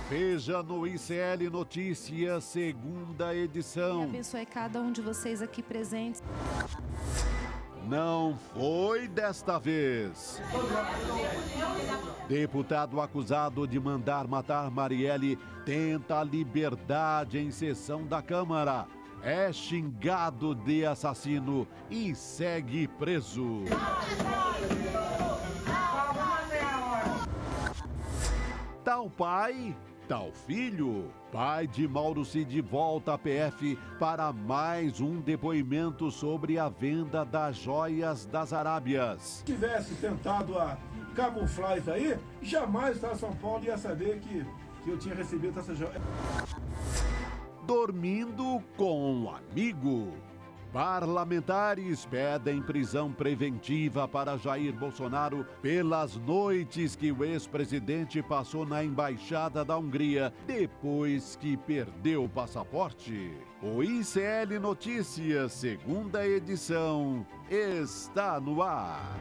Veja no ICL Notícias, segunda edição. Abençoe cada um de vocês aqui presentes. Não foi desta vez. Deputado acusado de mandar matar Marielle tenta liberdade em sessão da Câmara. É xingado de assassino e segue preso. Tal pai, tal filho. Pai de Mauro Cid volta à PF para mais um depoimento sobre a venda das joias das Arábias. Se tivesse tentado a camuflar isso aí, jamais o Estado de São Paulo ia saber que eu tinha recebido essa joia. Dormindo com um amigo. Parlamentares pedem prisão preventiva para Jair Bolsonaro pelas noites que o ex-presidente passou na Embaixada da Hungria depois que perdeu o passaporte. O ICL Notícias, segunda edição, está no ar.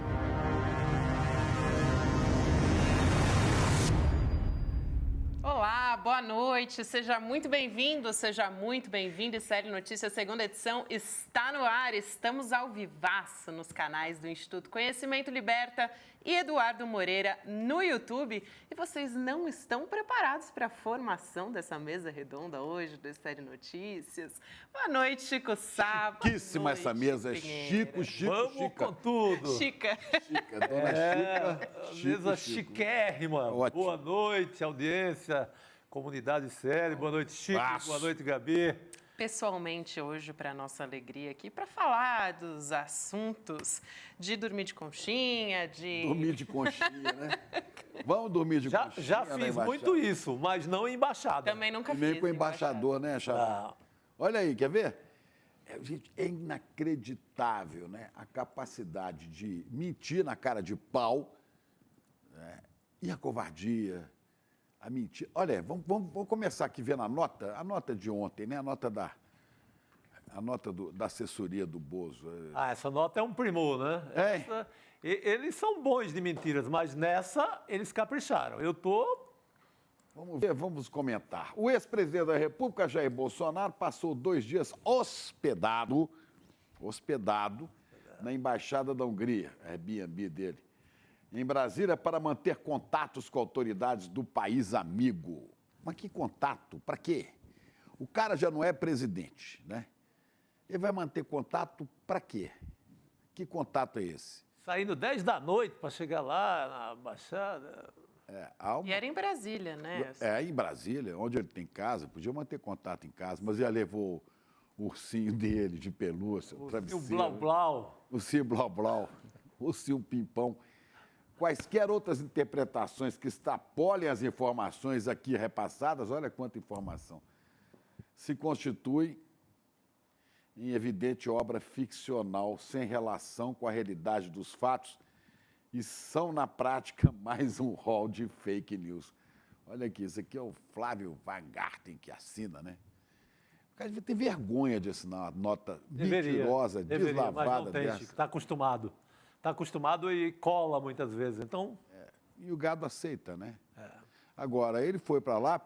Olá, boa noite, seja muito bem-vindo, seja muito bem-vindo. ICL Notícias, segunda edição, está no ar. Estamos ao vivaço nos canais do Instituto Conhecimento Liberta e Eduardo Moreira no YouTube. E vocês não estão preparados para a formação dessa mesa redonda hoje do ICL Notícias? Boa noite, Chico Sá. Chiquíssima essa mesa, é Chico. Vamos Chica. com tudo. Chica. Chica, dona Chica. Mesa Chico. chiquérrima. Ótimo. Boa noite, audiência, comunidade séria. Boa noite, Chico. Abraço. Boa noite, Gabi. Pessoalmente hoje, para nossa alegria aqui, para falar dos assuntos de dormir de conchinha, de... Dormir de conchinha, né? Vamos dormir de conchinha. Já na fiz embaixada. muito isso, mas não em embaixada. Também nunca E fiz. nem com o embaixador, né, Xará? Ah, Olha aí, quer ver? Gente, é inacreditável, né? A capacidade de mentir na cara de pau, né? E a covardia, a mentira. Olha, vamos começar aqui vendo a nota de ontem, né? A nota da assessoria do Bozo. essa nota é um primor, né? É. Eles são bons de mentiras, mas nessa eles capricharam. Eu tô... Vamos ver, vamos comentar. O ex-presidente da República, Jair Bolsonaro, passou 2 dias hospedado na Embaixada da Hungria, Airbnb dele, em Brasília, para manter contatos com autoridades do país amigo. Mas que contato? Para quê? O cara já não é presidente, né? Ele vai manter contato para quê? Que contato é esse? Saindo 10 da noite para chegar lá na embaixada. E era em Brasília, né? Em Brasília, onde ele tem casa, podia manter contato em casa, mas já levou o ursinho dele de pelúcia, O travesseiro, blau-blau. o ursinho blau-blau, o ursinho pimpão. Quaisquer outras interpretações que extrapolem as informações aqui repassadas, olha quanta informação, se constitui em evidente obra ficcional, sem relação com a realidade dos fatos, e são, na prática, mais um rol de fake news. Olha aqui, isso aqui é o Flávio Weingarten que assina, né? O cara devia ter vergonha de assinar uma nota mentirosa, Deveria, mas deslavada não tem, dessa. Chico. Está acostumado. Está acostumado e cola muitas vezes. Então, E o gado aceita, né? Agora, ele foi para lá,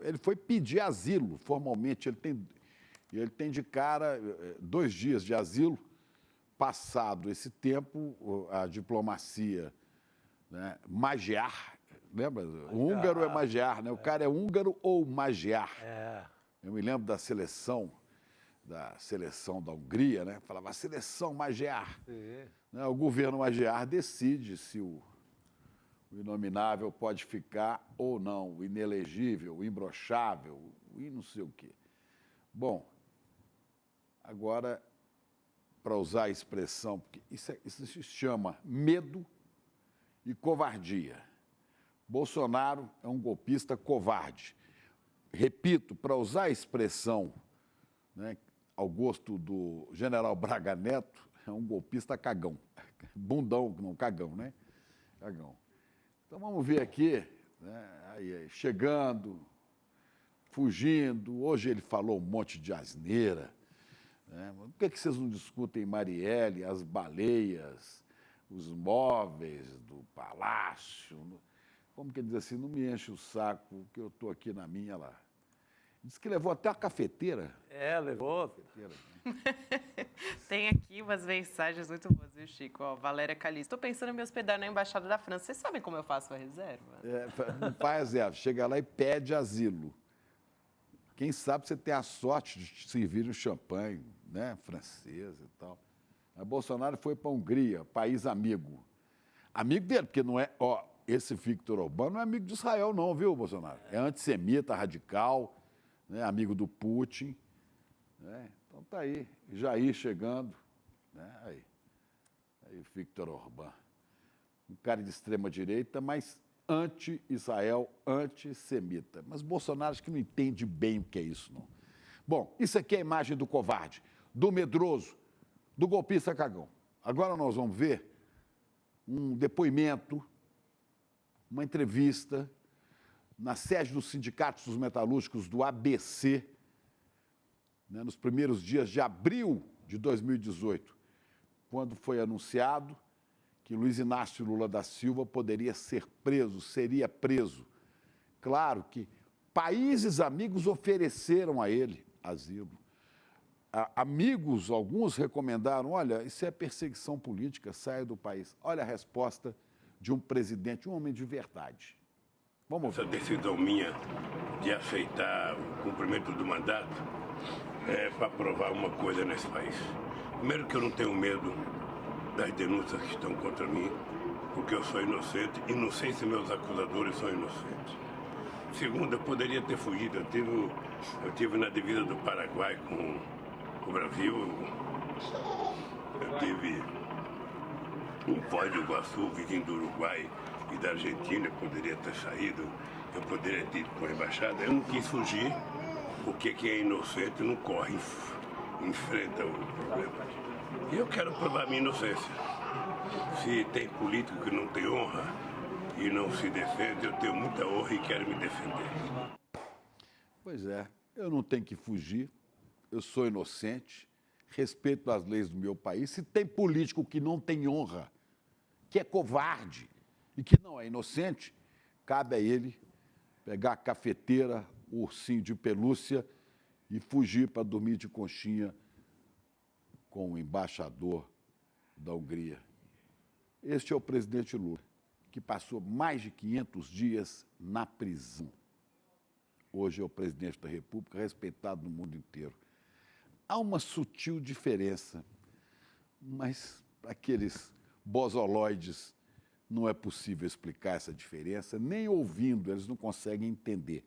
ele foi pedir asilo formalmente. Ele tem de cara 2 dias de asilo. Passado esse tempo, a diplomacia, né, magiar, lembra? O húngaro é magiar, né? O cara é húngaro ou magiar. Eu me lembro da seleção da Hungria, né? Falava seleção magiar. Né? O governo magiar decide se o inominável pode ficar ou não, o inelegível, o imbrochável, e não sei o quê. Bom, agora, para usar a expressão, porque isso se chama medo e covardia. Bolsonaro é um golpista covarde. Repito, para usar a expressão, né, ao gosto do general Braga Neto, é um golpista cagão. Bundão, não cagão, né? Cagão. Então vamos ver aqui, né, aí, chegando, fugindo. Hoje ele falou um monte de asneira. Por que vocês não discutem Marielle, as baleias, os móveis do palácio? como que ele diz assim, não me enche o saco, que eu estou aqui na minha lá. Diz que levou até a cafeteira. Levou. Tem aqui umas mensagens muito boas, viu, Chico? Ó, Valéria Calixto. Estou pensando em me hospedar na Embaixada da França. Vocês sabem como eu faço a reserva? Não faz reserva, chega lá e pede asilo. Quem sabe você tem a sorte de te servir um champanhe, né, francês e tal. A Bolsonaro foi para a Hungria, país amigo. Amigo dele, porque não é... Ó, esse Viktor Orbán não é amigo de Israel não, viu, Bolsonaro? É antissemita, radical, né, amigo do Putin. Né? Então tá aí, Jair chegando. Né? Aí Viktor Orbán. Um cara de extrema-direita, mas anti-Israel, antissemita. Mas Bolsonaro acho que não entende bem o que é isso, não. Bom, isso aqui é a imagem do covarde, do medroso, do golpista cagão. Agora nós vamos ver um depoimento, uma entrevista na sede dos sindicatos dos metalúrgicos do ABC, né, nos primeiros dias de abril de 2018, quando foi anunciado que Luiz Inácio Lula da Silva poderia ser preso, seria preso. Claro que países amigos ofereceram a ele asilo. Amigos, alguns recomendaram, olha, isso é perseguição política, saia do país. Olha a resposta de um presidente, um homem de verdade. Vamos ver. Essa decisão minha de aceitar o cumprimento do mandato é para provar uma coisa nesse país. Primeiro que eu não tenho medo das denúncias que estão contra mim, porque eu sou inocente e não sei se meus acusadores são inocentes. Segundo, eu poderia ter fugido. Eu tive na divisa do Paraguai com o Brasil. Eu tive em Foz do Iguaçu, vizinho do Uruguai e da Argentina. Eu poderia ter saído, eu poderia ter ido para a embaixada. Eu não quis fugir, porque quem é inocente não corre, enfrenta o problema. E eu quero provar minha inocência. Se tem político que não tem honra e não se defende, eu tenho muita honra e quero me defender. Pois é, eu não tenho que fugir, eu sou inocente, respeito as leis do meu país. Se tem político que não tem honra, que é covarde e que não é inocente, cabe a ele pegar a cafeteira, o ursinho de pelúcia e fugir para dormir de conchinha com o embaixador da Hungria. Este é o presidente Lula, que passou mais de 500 dias na prisão. Hoje é o presidente da República, respeitado no mundo inteiro. Há uma sutil diferença, mas para aqueles bozoloides não é possível explicar essa diferença, nem ouvindo, eles não conseguem entender.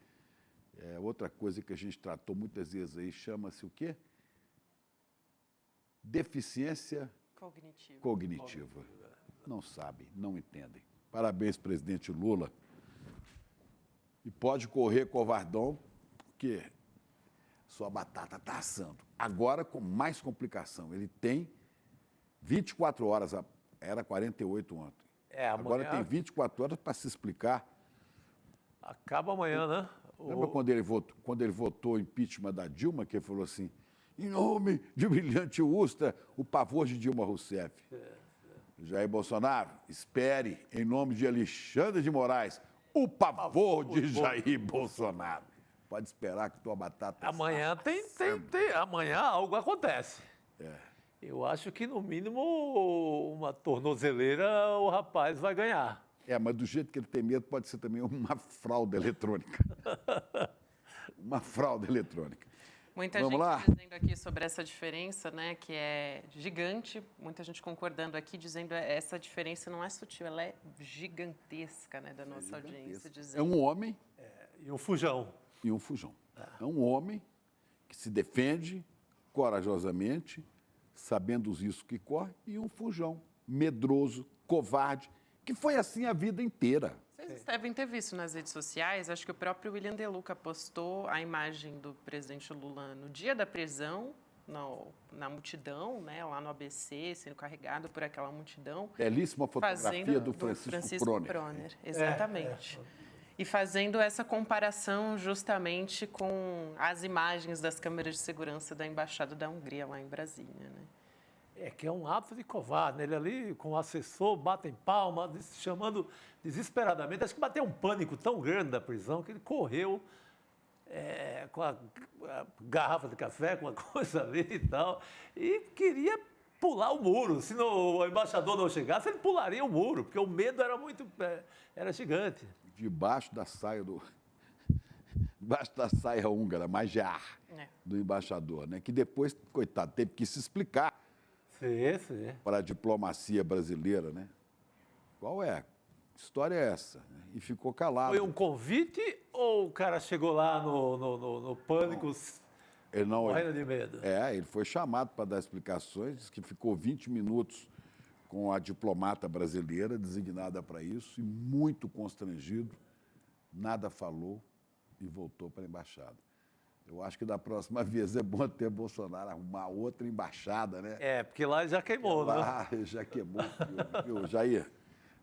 É outra coisa que a gente tratou muitas vezes aí, chama-se o quê? Deficiência cognitiva. Não sabem, não entendem. Parabéns, presidente Lula. E pode correr, covardão, porque sua batata está assando. Agora, com mais complicação, ele tem 24 horas, era 48 ontem. Agora tem 24 horas para se explicar. Acaba amanhã, né? Lembra quando ele votou o impeachment da Dilma, que ele falou assim, em nome de brilhante Ustra, o pavor de Dilma Rousseff. Jair Bolsonaro, espere, em nome de Alexandre de Moraes, o pavor de Jair Bolsonaro. Pode esperar que tua batata... Amanhã amanhã algo acontece. Eu acho que, no mínimo, uma tornozeleira o rapaz vai ganhar. Mas do jeito que ele tem medo, pode ser também uma fraude eletrônica. Uma fraude eletrônica. Muita Vamos gente lá? dizendo aqui sobre essa diferença, né, que é gigante. Muita gente concordando aqui, dizendo que essa diferença não é sutil, ela é gigantesca, né, da nossa audiência. Dizendo... É um homem... E um fujão. E um fujão. É um homem que se defende corajosamente, sabendo os riscos que corre, e um fujão medroso, covarde, que foi assim a vida inteira. Vocês devem ter visto nas redes sociais, acho que o próprio William De Luca postou a imagem do presidente Lula no dia da prisão, na multidão, né, lá no ABC, sendo carregado por aquela multidão. Belíssima fotografia do Francisco Proner. Exatamente. E fazendo essa comparação justamente com as imagens das câmeras de segurança da Embaixada da Hungria lá em Brasília, né? É que é um ato de covarde, né? Ele ali com o assessor, batem palma, chamando desesperadamente. Acho que bateu um pânico tão grande da prisão que ele correu com a garrafa de café, com a coisa ali e tal, e queria pular o muro. Se o embaixador não chegasse, ele pularia o muro, porque o medo era gigante. Debaixo da saia húngara, Magyar, do embaixador, né? Que depois, coitado, teve que se explicar para a diplomacia brasileira, né? Qual é? Que história é essa? E ficou calado. Foi um convite ou o cara chegou lá no pânico, morrendo de medo? Ele foi chamado para dar explicações, disse que ficou 20 minutos com a diplomata brasileira designada para isso e muito constrangido, nada falou e voltou para a embaixada. Eu acho que da próxima vez é bom ter Bolsonaro arrumar outra embaixada, né? Porque lá já queimou, né? Lá já queimou, viu, Jair?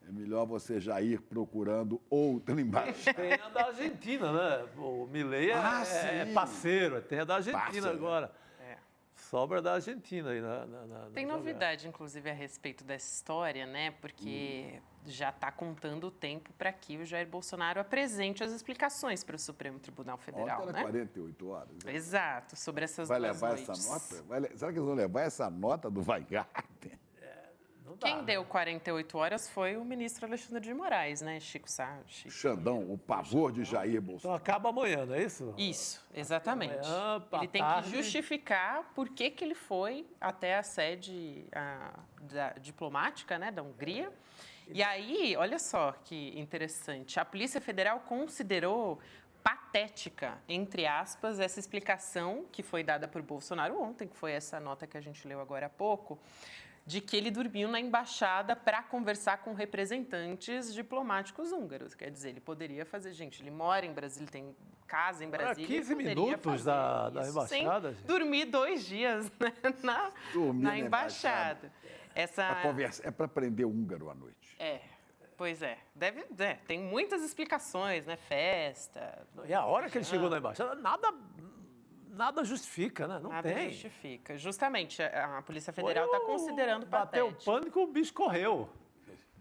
É melhor você já ir procurando outra embaixada. Tem a da Argentina, né? O Milei é parceiro, tem a da Argentina agora. Sobra da Argentina aí Tem novidade, inclusive, a respeito dessa história, né? Porque já está contando o tempo para que o Jair Bolsonaro apresente as explicações para o Supremo Tribunal Federal, Ontem era 48 horas. Né? Exato, sobre essas Vai duas levar noites. essa nota? Será que eles vão levar essa nota do Weingarten? Quem deu 48 horas foi o ministro Alexandre de Moraes, né? Chico Sá. Xandão, o pavor de Jair Bolsonaro. Então acaba amanhã, não é isso? Isso, exatamente. Amanhã, ele tem que justificar por que ele foi até a sede diplomática, né, da Hungria. E aí, olha só que interessante, a Polícia Federal considerou patética, entre aspas, essa explicação que foi dada por Bolsonaro ontem, que foi essa nota que a gente leu agora há pouco, de que ele dormiu na embaixada para conversar com representantes diplomáticos húngaros. Quer dizer, ele poderia fazer... Gente, ele mora em Brasília, tem casa em Brasília. 15 minutos da embaixada. Sem dormir 2 dias, né, na embaixada. É para prender o húngaro à noite. Pois é. Tem muitas explicações, né? Festa. E a hora que ele chegou na embaixada, nada justifica, né? Não tem. Nada justifica. Justamente, a Polícia Federal está considerando patético. Bateu o pânico, o bicho correu.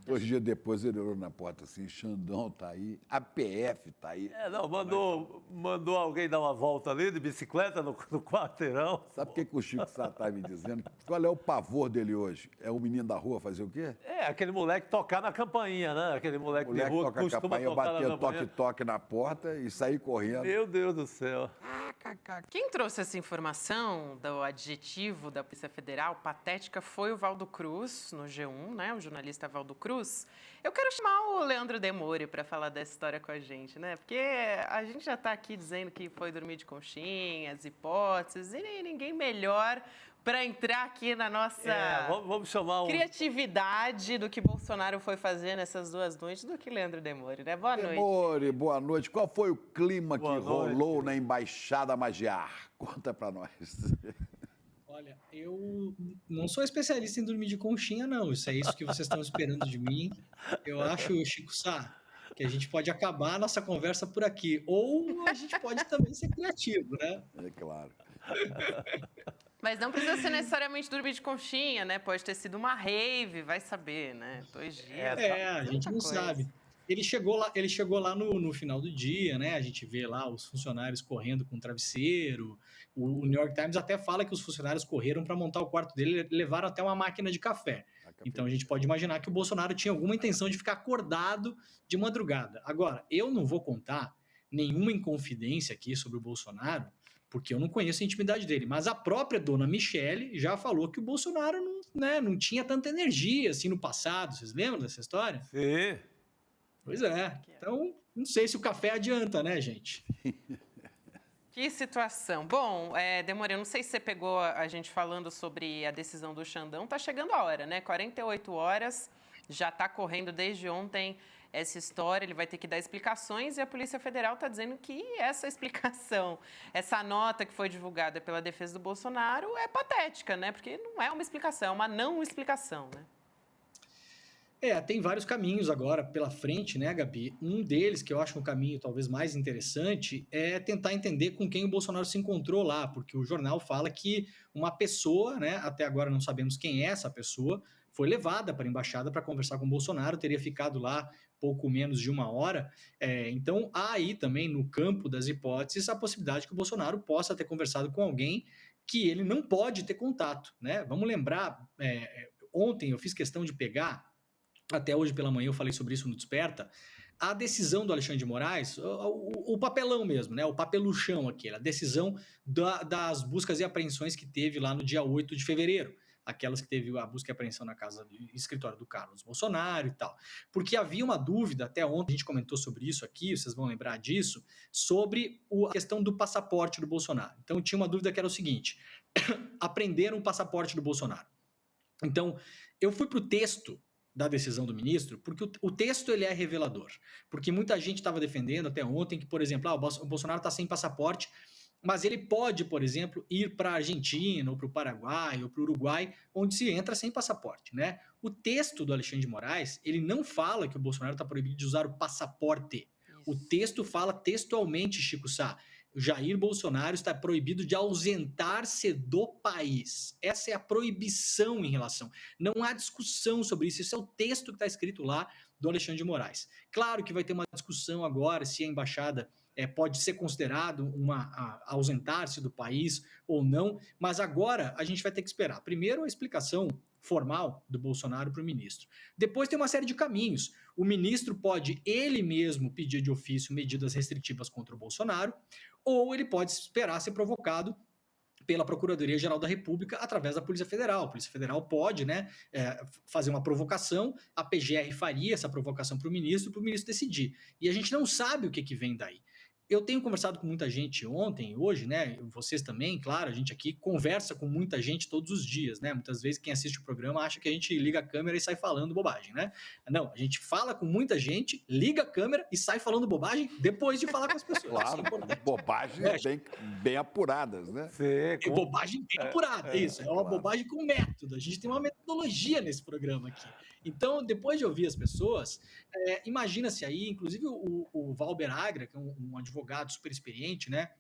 2 dias depois ele olhou na porta assim, Xandão tá aí, a PF tá aí. Mandou alguém dar uma volta ali de bicicleta no quarteirão. Sabe o que o Chico Sá tá me dizendo? Qual é o pavor dele hoje? É o menino da rua fazer o quê? Aquele moleque tocar na campainha, né? Aquele moleque de rua que costuma tocar na campainha. Bater toque-toque na porta e sair correndo. Meu Deus do céu. Quem trouxe essa informação do adjetivo da Polícia Federal, patética, foi o Valdo Cruz, no G1, né? O jornalista Valdo Cruz. Eu quero chamar o Leandro Demore para falar dessa história com a gente, né? Porque a gente já está aqui dizendo que foi dormir de conchinhas, hipóteses, e ninguém melhor para entrar aqui na nossa vamos chamar criatividade do que Bolsonaro foi fazer nessas 2 noites do que Leandro Demore, né? Boa noite. Demore, boa noite. Qual foi o clima que rolou na Embaixada Magyar? Conta para nós. Olha, eu não sou especialista em dormir de conchinha, não. Isso é isso que vocês estão esperando de mim. Eu acho, Chico Sá, que a gente pode acabar a nossa conversa por aqui. Ou a gente pode também ser criativo, né? É claro. Mas não precisa ser necessariamente dormir de conchinha, né? Pode ter sido uma rave, vai saber, né? 2 dias. A gente não sabe. Ele chegou lá no final do dia, né? A gente vê lá os funcionários correndo com travesseiro. O New York Times até fala que os funcionários correram para montar o quarto dele e levaram até uma máquina de café. Então a gente pode imaginar que o Bolsonaro tinha alguma intenção de ficar acordado de madrugada. Agora, eu não vou contar nenhuma inconfidência aqui sobre o Bolsonaro, porque eu não conheço a intimidade dele. Mas a própria dona Michele já falou que o Bolsonaro não tinha tanta energia assim no passado. Vocês lembram dessa história? Sim. Pois é. Então, não sei se o café adianta, né, gente? Que situação. Bom, Demore, eu não sei se você pegou a gente falando sobre a decisão do Xandão. Tá chegando a hora, né? 48 horas, já está correndo desde ontem essa história. Ele vai ter que dar explicações e a Polícia Federal está dizendo que essa explicação, essa nota que foi divulgada pela defesa do Bolsonaro é patética, né? Porque não é uma explicação, é uma não explicação, né? Tem vários caminhos agora pela frente, né, Gabi? Um deles, que eu acho um caminho talvez mais interessante, é tentar entender com quem o Bolsonaro se encontrou lá, porque o jornal fala que uma pessoa, né, até agora não sabemos quem é essa pessoa, foi levada para a embaixada para conversar com o Bolsonaro, teria ficado lá pouco menos de 1 hora. Então, há aí também no campo das hipóteses a possibilidade que o Bolsonaro possa ter conversado com alguém que ele não pode ter contato, né? Vamos lembrar, ontem eu fiz questão de pegar, até hoje pela manhã eu falei sobre isso no Desperta, a decisão do Alexandre de Moraes, o papelão mesmo, né? O papeluchão aqui, a decisão das buscas e apreensões que teve lá no dia 8 de fevereiro, aquelas que teve a busca e apreensão na casa do escritório do Carlos Bolsonaro e tal. Porque havia uma dúvida, até ontem a gente comentou sobre isso aqui, vocês vão lembrar disso, sobre a questão do passaporte do Bolsonaro. Então tinha uma dúvida que era o seguinte, apreenderam o passaporte do Bolsonaro. Então, eu fui para o texto da decisão do ministro, porque o texto ele é revelador. Porque muita gente estava defendendo até ontem que, por exemplo, o Bolsonaro está sem passaporte, mas ele pode, por exemplo, ir para a Argentina, ou para o Paraguai, ou para o Uruguai, onde se entra sem passaporte, né? O texto do Alexandre de Moraes, ele não fala que o Bolsonaro está proibido de usar o passaporte. O texto fala textualmente, Chico Sá, Jair Bolsonaro está proibido de ausentar-se do país. Essa é a proibição em relação. Não há discussão sobre isso. Esse é o texto que está escrito lá do Alexandre de Moraes. Claro que vai ter uma discussão agora se a embaixada pode ser considerado ausentar-se do país ou não, mas agora a gente vai ter que esperar. Primeiro, a explicação formal do Bolsonaro para o ministro. Depois tem uma série de caminhos. O ministro pode ele mesmo pedir de ofício medidas restritivas contra o Bolsonaro, ou ele pode esperar ser provocado pela Procuradoria-Geral da República através da Polícia Federal. A Polícia Federal pode, né, fazer uma provocação, a PGR faria essa provocação para o ministro decidir. E a gente não sabe o que vem daí. Eu tenho conversado com muita gente ontem, hoje, né? Vocês também, claro, a gente aqui conversa com muita gente todos os dias, né? Muitas vezes quem assiste o programa acha que a gente liga a câmera e sai falando bobagem, né? Não, a gente fala com muita gente, liga a câmera e sai falando bobagem depois de falar com as pessoas. Claro, bobagens bem apuradas, né? Sim, bobagem bem apurada, isso. É uma bobagem com método. A gente tem uma metodologia nesse programa aqui. Então, depois de ouvir as pessoas, imagina-se aí, inclusive o Valber Agra, que é um advogado super experiente, né?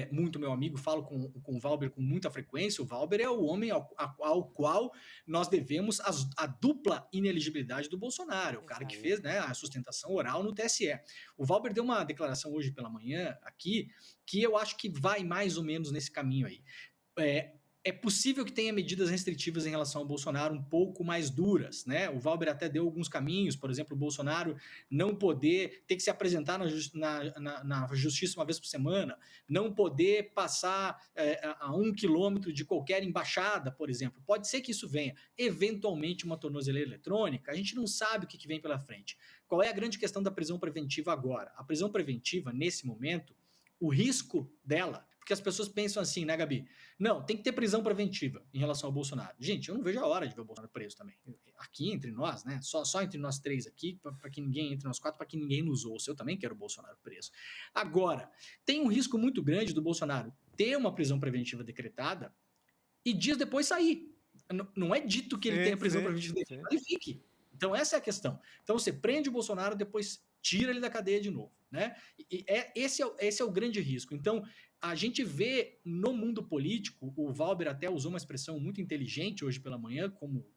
Muito meu amigo, falo com o Valber com muita frequência. O Valber é o homem ao qual nós devemos a dupla ineligibilidade do Bolsonaro, o cara que fez, né, a sustentação oral no TSE. O Valber deu uma declaração hoje pela manhã aqui, que eu acho que vai mais ou menos nesse caminho aí. É possível que tenha medidas restritivas em relação ao Bolsonaro um pouco mais duras, né? O Valber até deu alguns caminhos, por exemplo, o Bolsonaro não poder ter que se apresentar na justiça uma vez por semana, não poder passar a 1 quilômetro de qualquer embaixada, por exemplo. Pode ser que isso venha. Eventualmente, uma tornozeleira eletrônica, a gente não sabe o que vem pela frente. Qual é a grande questão da prisão preventiva agora? A prisão preventiva, nesse momento, o risco dela... Porque as pessoas pensam assim, né, Gabi? Não, tem que ter prisão preventiva em relação ao Bolsonaro. Gente, eu não vejo a hora de ver o Bolsonaro preso também. Aqui entre nós, né? Só entre nós três aqui, para que ninguém, entre nós quatro, para que ninguém nos ouça. Eu também quero o Bolsonaro preso. Agora, tem um risco muito grande do Bolsonaro ter uma prisão preventiva decretada e dias depois sair. Não é dito que ele tenha prisão preventiva decretada e fique. Então, essa é a questão. Então, você prende o Bolsonaro, depois tira ele da cadeia de novo, né? Esse é o grande risco. Então, a gente vê no mundo político, o Valber até usou uma expressão muito inteligente hoje pela manhã, como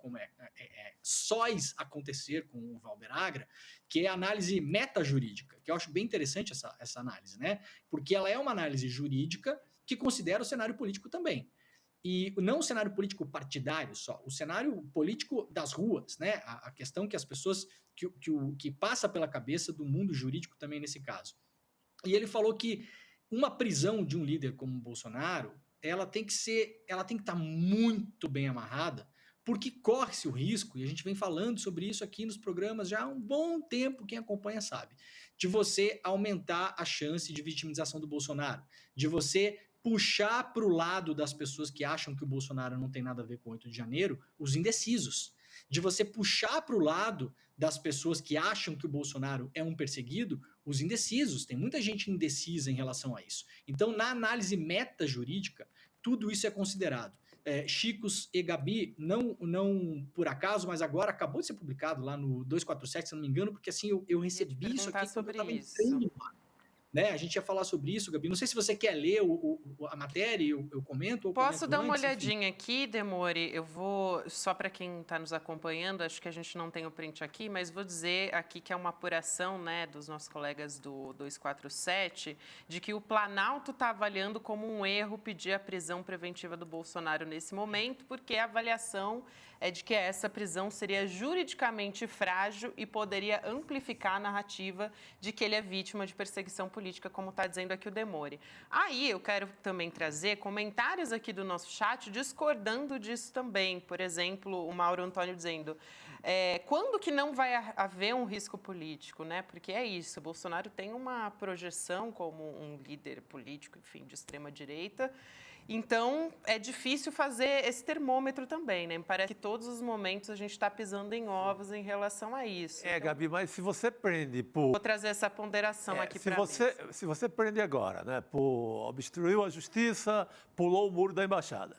sóis acontecer com o Valber Agra, que é a análise metajurídica, que eu acho bem interessante essa análise, né? Porque ela é uma análise jurídica que considera o cenário político também. E não o cenário político partidário só, o cenário político das ruas, né? A questão que as pessoas, que passa pela cabeça do mundo jurídico também nesse caso. E ele falou que uma prisão de um líder como o Bolsonaro, ela tem que estar muito bem amarrada, porque corre-se o risco, e a gente vem falando sobre isso aqui nos programas já há um bom tempo, quem acompanha sabe, de você aumentar a chance de vitimização do Bolsonaro, de você puxar para o lado das pessoas que acham que o Bolsonaro não tem nada a ver com o 8 de janeiro, os indecisos, de você puxar para o lado das pessoas que acham que o Bolsonaro é um perseguido, os indecisos. Tem muita gente indecisa em relação a isso. Então, na análise metajurídica, tudo isso é considerado. Chicos e Gabi, não por acaso, mas agora acabou de ser publicado lá no 247, se não me engano, porque assim eu recebi isso aqui quando eu estava entrando lá. Né? A gente ia falar sobre isso, Gabi. Não sei se você quer ler a matéria, eu comento. Ou Posso dar uma antes, olhadinha aqui, Demore? Eu vou, só para quem está nos acompanhando, acho que a gente não tem o print aqui, mas vou dizer aqui que é uma apuração, né, dos nossos colegas do 247, de que o Planalto está avaliando como um erro pedir a prisão preventiva do Bolsonaro nesse momento, porque a avaliação é de que essa prisão seria juridicamente frágil e poderia amplificar a narrativa de que ele é vítima de perseguição política, como está dizendo aqui o Demore. Aí eu quero também trazer comentários aqui do nosso chat discordando disso também. Por exemplo, o Mauro Antônio dizendo, quando que não vai haver um risco político, né? Porque é isso, o Bolsonaro tem uma projeção como um líder político, enfim, de extrema-direita. Então, é difícil fazer esse termômetro também, né? Me parece que todos os momentos a gente está pisando em ovos em relação a isso. Então, Gabi, mas se você prende por... Vou trazer essa ponderação aqui para Se você prende agora, né, por obstruiu a justiça, pulou o muro da embaixada.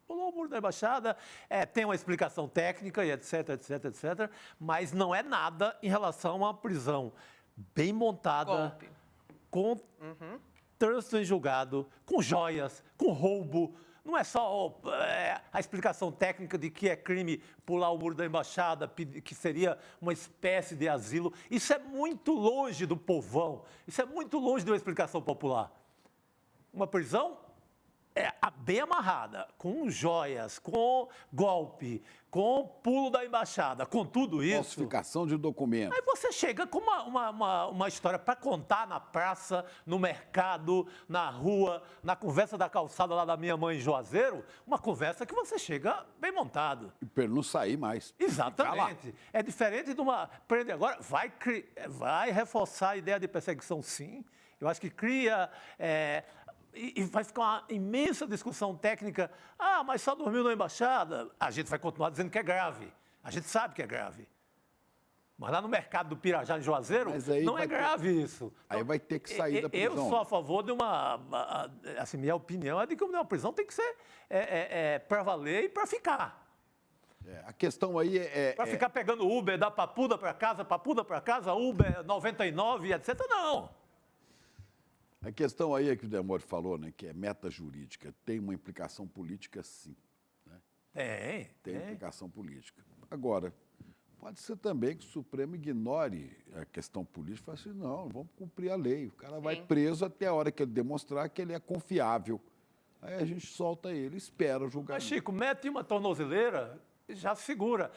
Pulou o muro da embaixada, tem uma explicação técnica e etc, etc, etc, mas não é nada em relação a uma prisão bem montada, golpe. Com... trânsito em julgado, com joias, com roubo. Não é só a explicação técnica de que é crime pular o muro da embaixada, que seria uma espécie de asilo. Isso é muito longe do povão. Isso é muito longe de uma explicação popular. Uma prisão bem amarrada, com joias, com golpe, com pulo da embaixada, com tudo isso. Falsificação de documento. Aí você chega com uma história para contar na praça, no mercado, na rua, na conversa da calçada lá da minha mãe em Juazeiro, uma conversa que você chega bem montado. E para ele não sair mais. Exatamente. É diferente de uma... Prende agora, vai reforçar a ideia de perseguição, sim. Eu acho que cria... E vai ficar uma imensa discussão técnica. Mas só dormiu na embaixada. A gente vai continuar dizendo que é grave. A gente sabe que é grave. Mas lá no mercado do Pirajá, em Juazeiro, não é grave isso. Aí vai ter que sair da prisão. Eu sou a favor de assim, minha opinião é de que uma prisão tem que ser para valer e para ficar. A questão aí Para ficar pegando Uber da Papuda para casa, Uber 99, etc. Não. A questão aí é que o Demore falou, né, que é meta jurídica. Tem uma implicação política, sim. Né? Tem implicação política. Agora, pode ser também que o Supremo ignore a questão política e fale assim, não, vamos cumprir a lei. O cara vai preso até a hora que ele demonstrar que ele é confiável. Aí a gente solta ele, espera o julgamento. Mas, Chico, mete uma tornozeleira, já segura.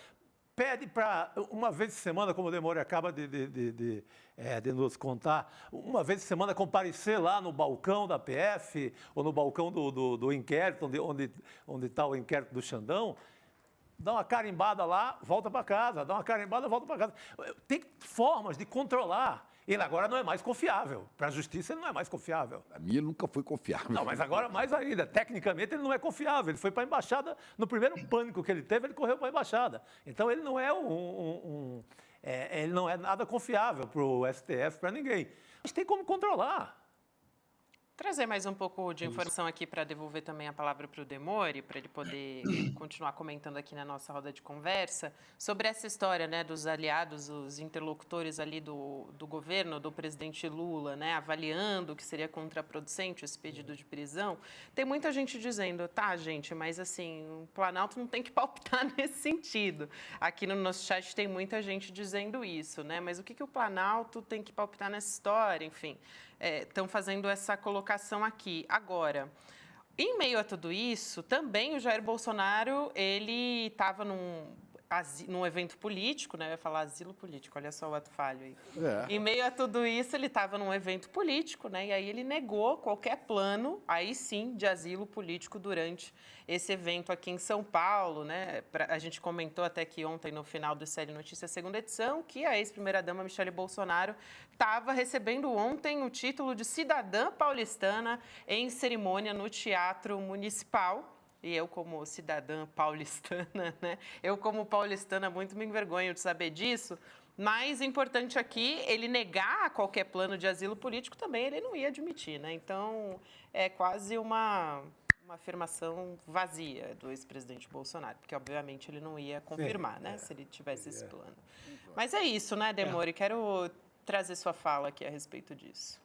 Pede para, uma vez por semana, como o Demore acaba de nos contar, uma vez por semana comparecer lá no balcão da PF ou no balcão do inquérito, onde está o inquérito do Xandão, dá uma carimbada lá, volta para casa, dá uma carimbada, volta para casa. Tem formas de controlar. Ele agora não é mais confiável. Para a justiça, ele não é mais confiável. A minha nunca foi confiável. Não, mas agora mais ainda. Tecnicamente, ele não é confiável. Ele foi para a embaixada, no primeiro pânico que ele teve, ele correu para a embaixada. Então, ele não é ele não é nada confiável para o STF, para ninguém. Mas tem como controlar. Trazer mais um pouco de informação aqui para devolver também a palavra para o Demore, para ele poder continuar comentando aqui na nossa roda de conversa, sobre essa história, né, dos aliados, os interlocutores ali do governo, do presidente Lula, né, avaliando que seria contraproducente esse pedido de prisão. Tem muita gente dizendo, tá, gente, mas assim, o Planalto não tem que palpitar nesse sentido. Aqui no nosso chat tem muita gente dizendo isso, né, mas o que o Planalto tem que palpitar nessa história, enfim... Estão fazendo essa colocação aqui. Agora, em meio a tudo isso, também o Jair Bolsonaro, ele estava num evento político, né? Eu ia falar asilo político, olha só o ato falho aí. Em meio a tudo isso, ele estava num evento político, né? E aí ele negou qualquer plano, aí sim, de asilo político durante esse evento aqui em São Paulo, né? A gente comentou até que ontem, no final do Série Notícias, segunda edição, que a ex-primeira-dama Michele Bolsonaro estava recebendo ontem o título de cidadã paulistana em cerimônia no Teatro Municipal. E eu, como cidadã paulistana, né? Eu, como paulistana, muito me envergonho de saber disso. Mas, importante aqui, ele negar qualquer plano de asilo político também ele não ia admitir, né? Então, é quase uma Uma afirmação vazia do ex-presidente Bolsonaro, porque obviamente ele não ia confirmar, né, se ele tivesse esse plano. Mas é isso, né, Demori? Quero trazer sua fala aqui a respeito disso.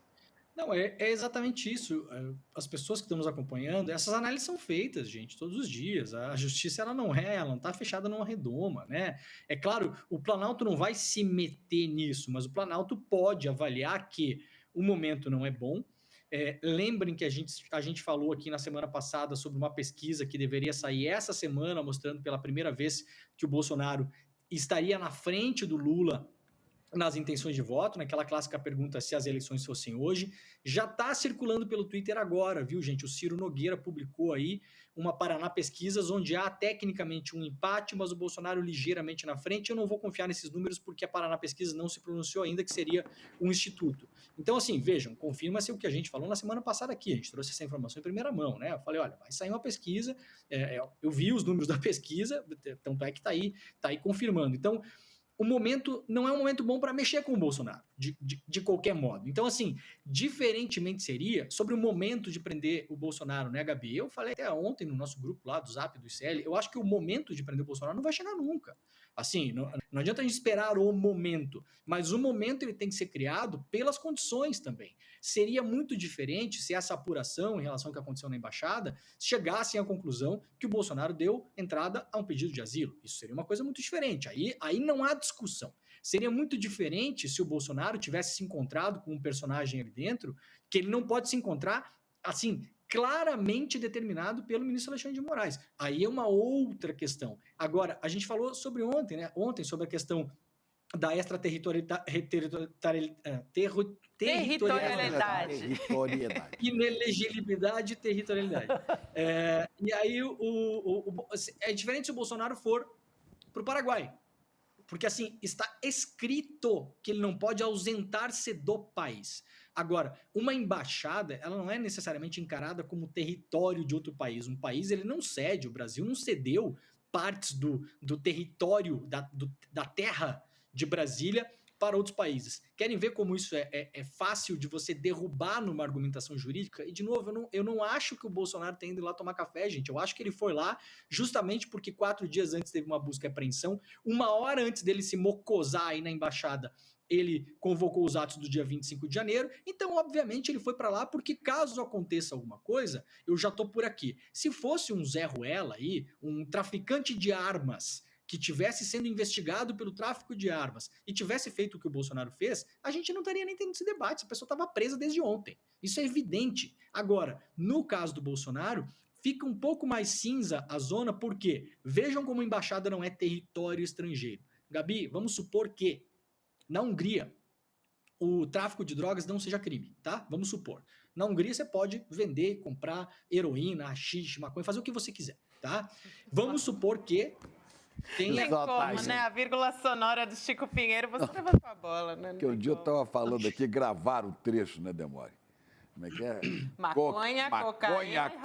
Não, é exatamente isso. As pessoas que estão nos acompanhando, essas análises são feitas, gente, todos os dias. A justiça, ela não está fechada numa redoma, né? É claro, o Planalto não vai se meter nisso, mas o Planalto pode avaliar que o momento não é bom. Lembrem que a gente falou aqui na semana passada sobre uma pesquisa que deveria sair essa semana, mostrando pela primeira vez que o Bolsonaro estaria na frente do Lula nas intenções de voto, naquela clássica pergunta se as eleições fossem hoje, já está circulando pelo Twitter agora, viu, gente? O Ciro Nogueira publicou aí uma Paraná Pesquisas, onde há tecnicamente um empate, mas o Bolsonaro ligeiramente na frente. Eu não vou confiar nesses números porque a Paraná Pesquisas não se pronunciou ainda, que seria um instituto. Então, assim, vejam, confirma-se o que a gente falou na semana passada aqui, a gente trouxe essa informação em primeira mão, né? Eu falei, olha, vai sair uma pesquisa, eu vi os números da pesquisa, tanto é que está aí confirmando. Então, o momento não é um momento bom para mexer com o Bolsonaro, de qualquer modo. Então, assim, diferentemente seria sobre o momento de prender o Bolsonaro, né, Gabi? Eu falei até ontem no nosso grupo lá do Zap, do ICL, eu acho que o momento de prender o Bolsonaro não vai chegar nunca. Assim, não adianta a gente esperar o momento, mas o momento ele tem que ser criado pelas condições também. Seria muito diferente se essa apuração em relação ao que aconteceu na embaixada chegasse à conclusão que o Bolsonaro deu entrada a um pedido de asilo. Isso seria uma coisa muito diferente. Aí não há discussão. Seria muito diferente se o Bolsonaro tivesse se encontrado com um personagem ali dentro, que ele não pode se encontrar, assim, claramente determinado pelo ministro Alexandre de Moraes. Aí é uma outra questão. Agora, a gente falou sobre ontem, né? Ontem, sobre a questão da extraterritorialidade. Inelegibilidade e territorialidade. E aí, é diferente se o Bolsonaro for para o Paraguai. Porque, assim, está escrito que ele não pode ausentar-se do país. Agora, uma embaixada, ela não é necessariamente encarada como território de outro país. Um país, ele não cede, o Brasil não cedeu partes do território, da terra de Brasília para outros países. Querem ver como isso é fácil de você derrubar numa argumentação jurídica? E, de novo, eu não acho que o Bolsonaro tenha ido lá tomar café, gente. Eu acho que ele foi lá justamente porque 4 dias antes teve uma busca e apreensão, 1 hora antes dele se mocosar aí na embaixada, ele convocou os atos do dia 25 de janeiro, então, obviamente, ele foi para lá porque, caso aconteça alguma coisa, eu já estou por aqui. Se fosse um Zé Ruela aí, um traficante de armas, que tivesse sendo investigado pelo tráfico de armas e tivesse feito o que o Bolsonaro fez, a gente não estaria nem tendo esse debate, essa pessoa estava presa desde ontem. Isso é evidente. Agora, no caso do Bolsonaro, fica um pouco mais cinza a zona, porque vejam como a embaixada não é território estrangeiro. Gabi, vamos supor que na Hungria o tráfico de drogas não seja crime, tá? Vamos supor. Na Hungria você pode vender, comprar heroína, haxixe, maconha, fazer o que você quiser, tá? Vamos supor que tem como, né? A vírgula sonora do Chico Pinheiro, você levantou a bola, né? Porque um dia eu estava falando aqui, gravaram o trecho, né, Demore? Como é que é? Maconha,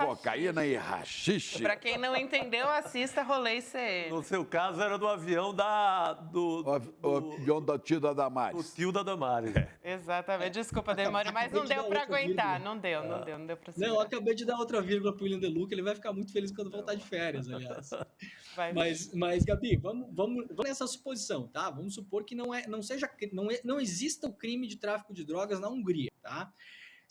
cocaína e haxixe. Para quem não entendeu, assista Rolê CN. No seu caso, era do avião do avião da tio da Damares. Do tio da Damares. Exatamente. Desculpa, Demore, mas não deu para aguentar. Não deu para segurar. Não, eu acabei de dar outra vírgula pro William Deluca, ele vai ficar muito feliz quando voltar de férias, aliás. Mas, Gabi, vamos nessa suposição, tá? Vamos supor que não exista o crime de tráfico de drogas na Hungria, tá?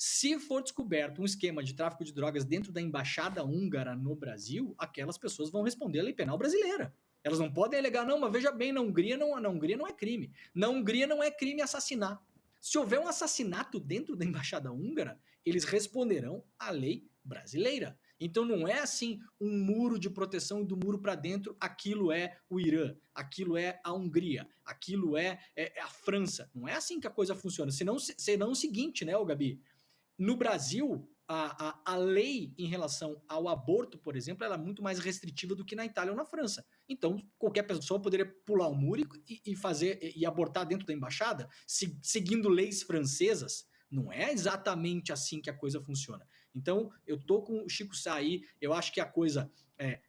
Se for descoberto um esquema de tráfico de drogas dentro da embaixada húngara no Brasil, aquelas pessoas vão responder a lei penal brasileira. Elas não podem alegar, não, mas veja bem, na Hungria não é crime. Na Hungria não é crime assassinar. Se houver um assassinato dentro da embaixada húngara, eles responderão à lei brasileira. Então não é assim um muro de proteção e do muro para dentro, aquilo é o Irã, aquilo é a Hungria, aquilo é a França. Não é assim que a coisa funciona. Senão o seguinte, né, Gabi? No Brasil, a lei em relação ao aborto, por exemplo, ela é muito mais restritiva do que na Itália ou na França. Então, qualquer pessoa poderia pular o muro e abortar dentro da embaixada, seguindo leis francesas. Não é exatamente assim que a coisa funciona. Então, eu tô com o Chico Sá aí, eu acho que a coisa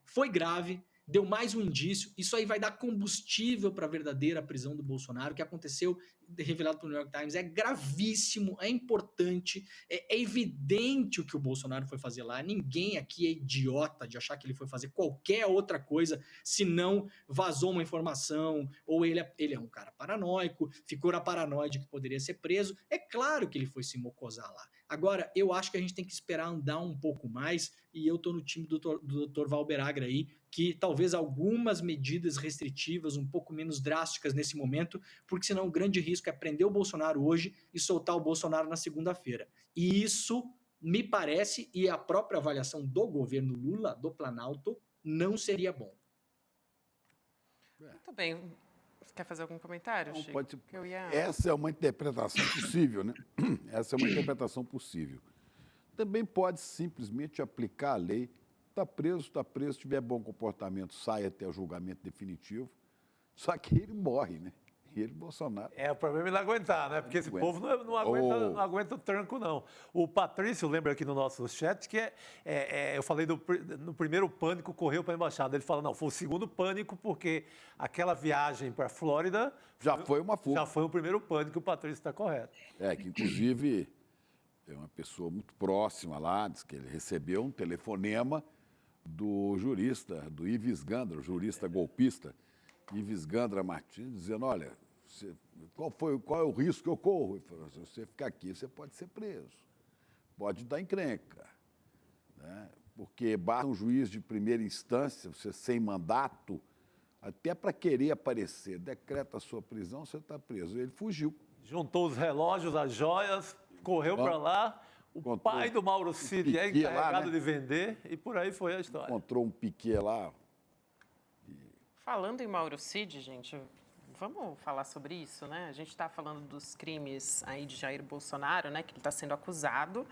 foi grave, deu mais um indício. Isso aí vai dar combustível para a verdadeira prisão do Bolsonaro. O que aconteceu, revelado pelo New York Times, é gravíssimo, é importante, é evidente o que o Bolsonaro foi fazer lá. Ninguém aqui é idiota de achar que ele foi fazer qualquer outra coisa, se não vazou uma informação, ou ele é um cara paranoico, ficou na paranoia de que poderia ser preso. É claro que ele foi se mocosar lá. Agora, eu acho que a gente tem que esperar andar um pouco mais, e eu tô no time do Dr. Valber Agra aí, que talvez algumas medidas restritivas um pouco menos drásticas nesse momento, porque senão o grande risco é prender o Bolsonaro hoje e soltar o Bolsonaro na segunda-feira. E isso, me parece, e a própria avaliação do governo Lula, do Planalto, não seria bom. Muito bem. Você quer fazer algum comentário, Não, Chico? pode... ia... Essa é uma interpretação possível, né? Essa é uma interpretação possível. Também pode simplesmente aplicar a lei. Está preso, se tiver bom comportamento, sai até o julgamento definitivo. Só que ele morre, né? Ele, Bolsonaro. O problema é ele aguentar, né? Porque esse povo não aguenta o tranco, não. O Patrício lembra aqui no nosso chat que eu falei no primeiro pânico, correu para a embaixada. Ele fala, não, foi o segundo pânico, porque aquela viagem para a Flórida... Já foi uma fuga. Já foi o primeiro pânico, o Patrício está correto. Que inclusive é uma pessoa muito próxima lá, diz que ele recebeu um telefonema do jurista, do Ives Gandra, o jurista golpista, Ives Gandra Martins, dizendo, olha, qual é o risco que eu corro? Ele falou, se você ficar aqui, você pode ser preso, pode dar encrenca, né? Porque basta um juiz de primeira instância, você sem mandato, até para querer aparecer, decreta a sua prisão, você está preso. Ele fugiu. Juntou os relógios, as joias, correu para lá. O pai do Mauro Cid é encarregado lá, né, de vender, e por aí foi a história. Encontrou um piquet lá. Falando em Mauro Cid, gente, vamos falar sobre isso, né? A gente está falando dos crimes aí de Jair Bolsonaro, né? Que ele está sendo acusado.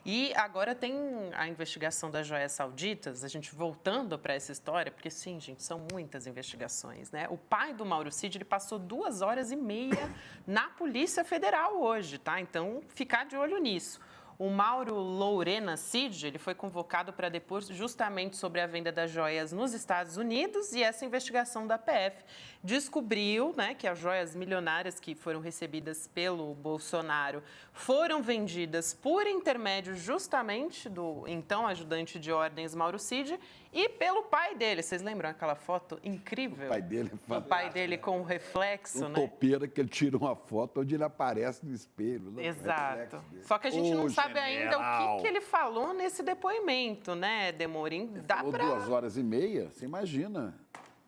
E agora tem a investigação das joias sauditas, a gente voltando para essa história, porque sim, gente, são muitas investigações, né? O pai do Mauro Cid, ele passou 2h30 na Polícia Federal hoje, tá? Então, ficar de olho nisso. O Mauro Lourena Cid, ele foi convocado para depor justamente sobre a venda das joias nos Estados Unidos, e essa investigação da PF descobriu, né, que as joias milionárias que foram recebidas pelo Bolsonaro foram vendidas por intermédio justamente do então ajudante de ordens Mauro Cid e pelo pai dele. Vocês lembram aquela foto incrível? O pai dele é fantástico. O pai dele com o reflexo, né? Topeira que ele tira uma foto onde ele aparece no espelho. Né? Exato. Só que a gente não sabe ainda o que ele falou nesse depoimento, né, Demorim? Dá para 2h30, você imagina.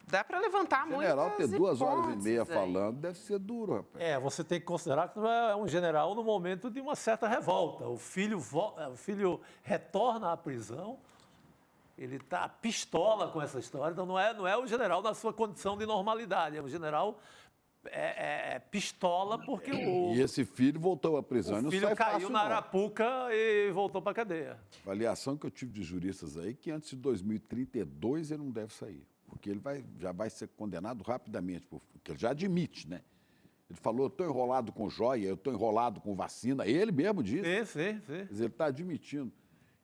Dá para levantar muitas general ter 2h30 aí falando deve ser duro, rapaz. Você tem que considerar que não é um general no momento de uma certa revolta. O filho retorna à prisão, ele está pistola com essa história, então não é o general na sua condição de normalidade, é um general pistola porque E esse filho voltou à prisão e não sai fácil, O filho caiu na Arapuca e voltou para a cadeia. A avaliação que eu tive de juristas aí, que antes de 2032 ele não deve sair. Porque ele já vai ser condenado rapidamente, porque ele já admite, né? Ele falou, eu estou enrolado com joia, eu estou enrolado com vacina. Ele mesmo disse. Sim. Quer dizer, ele está admitindo.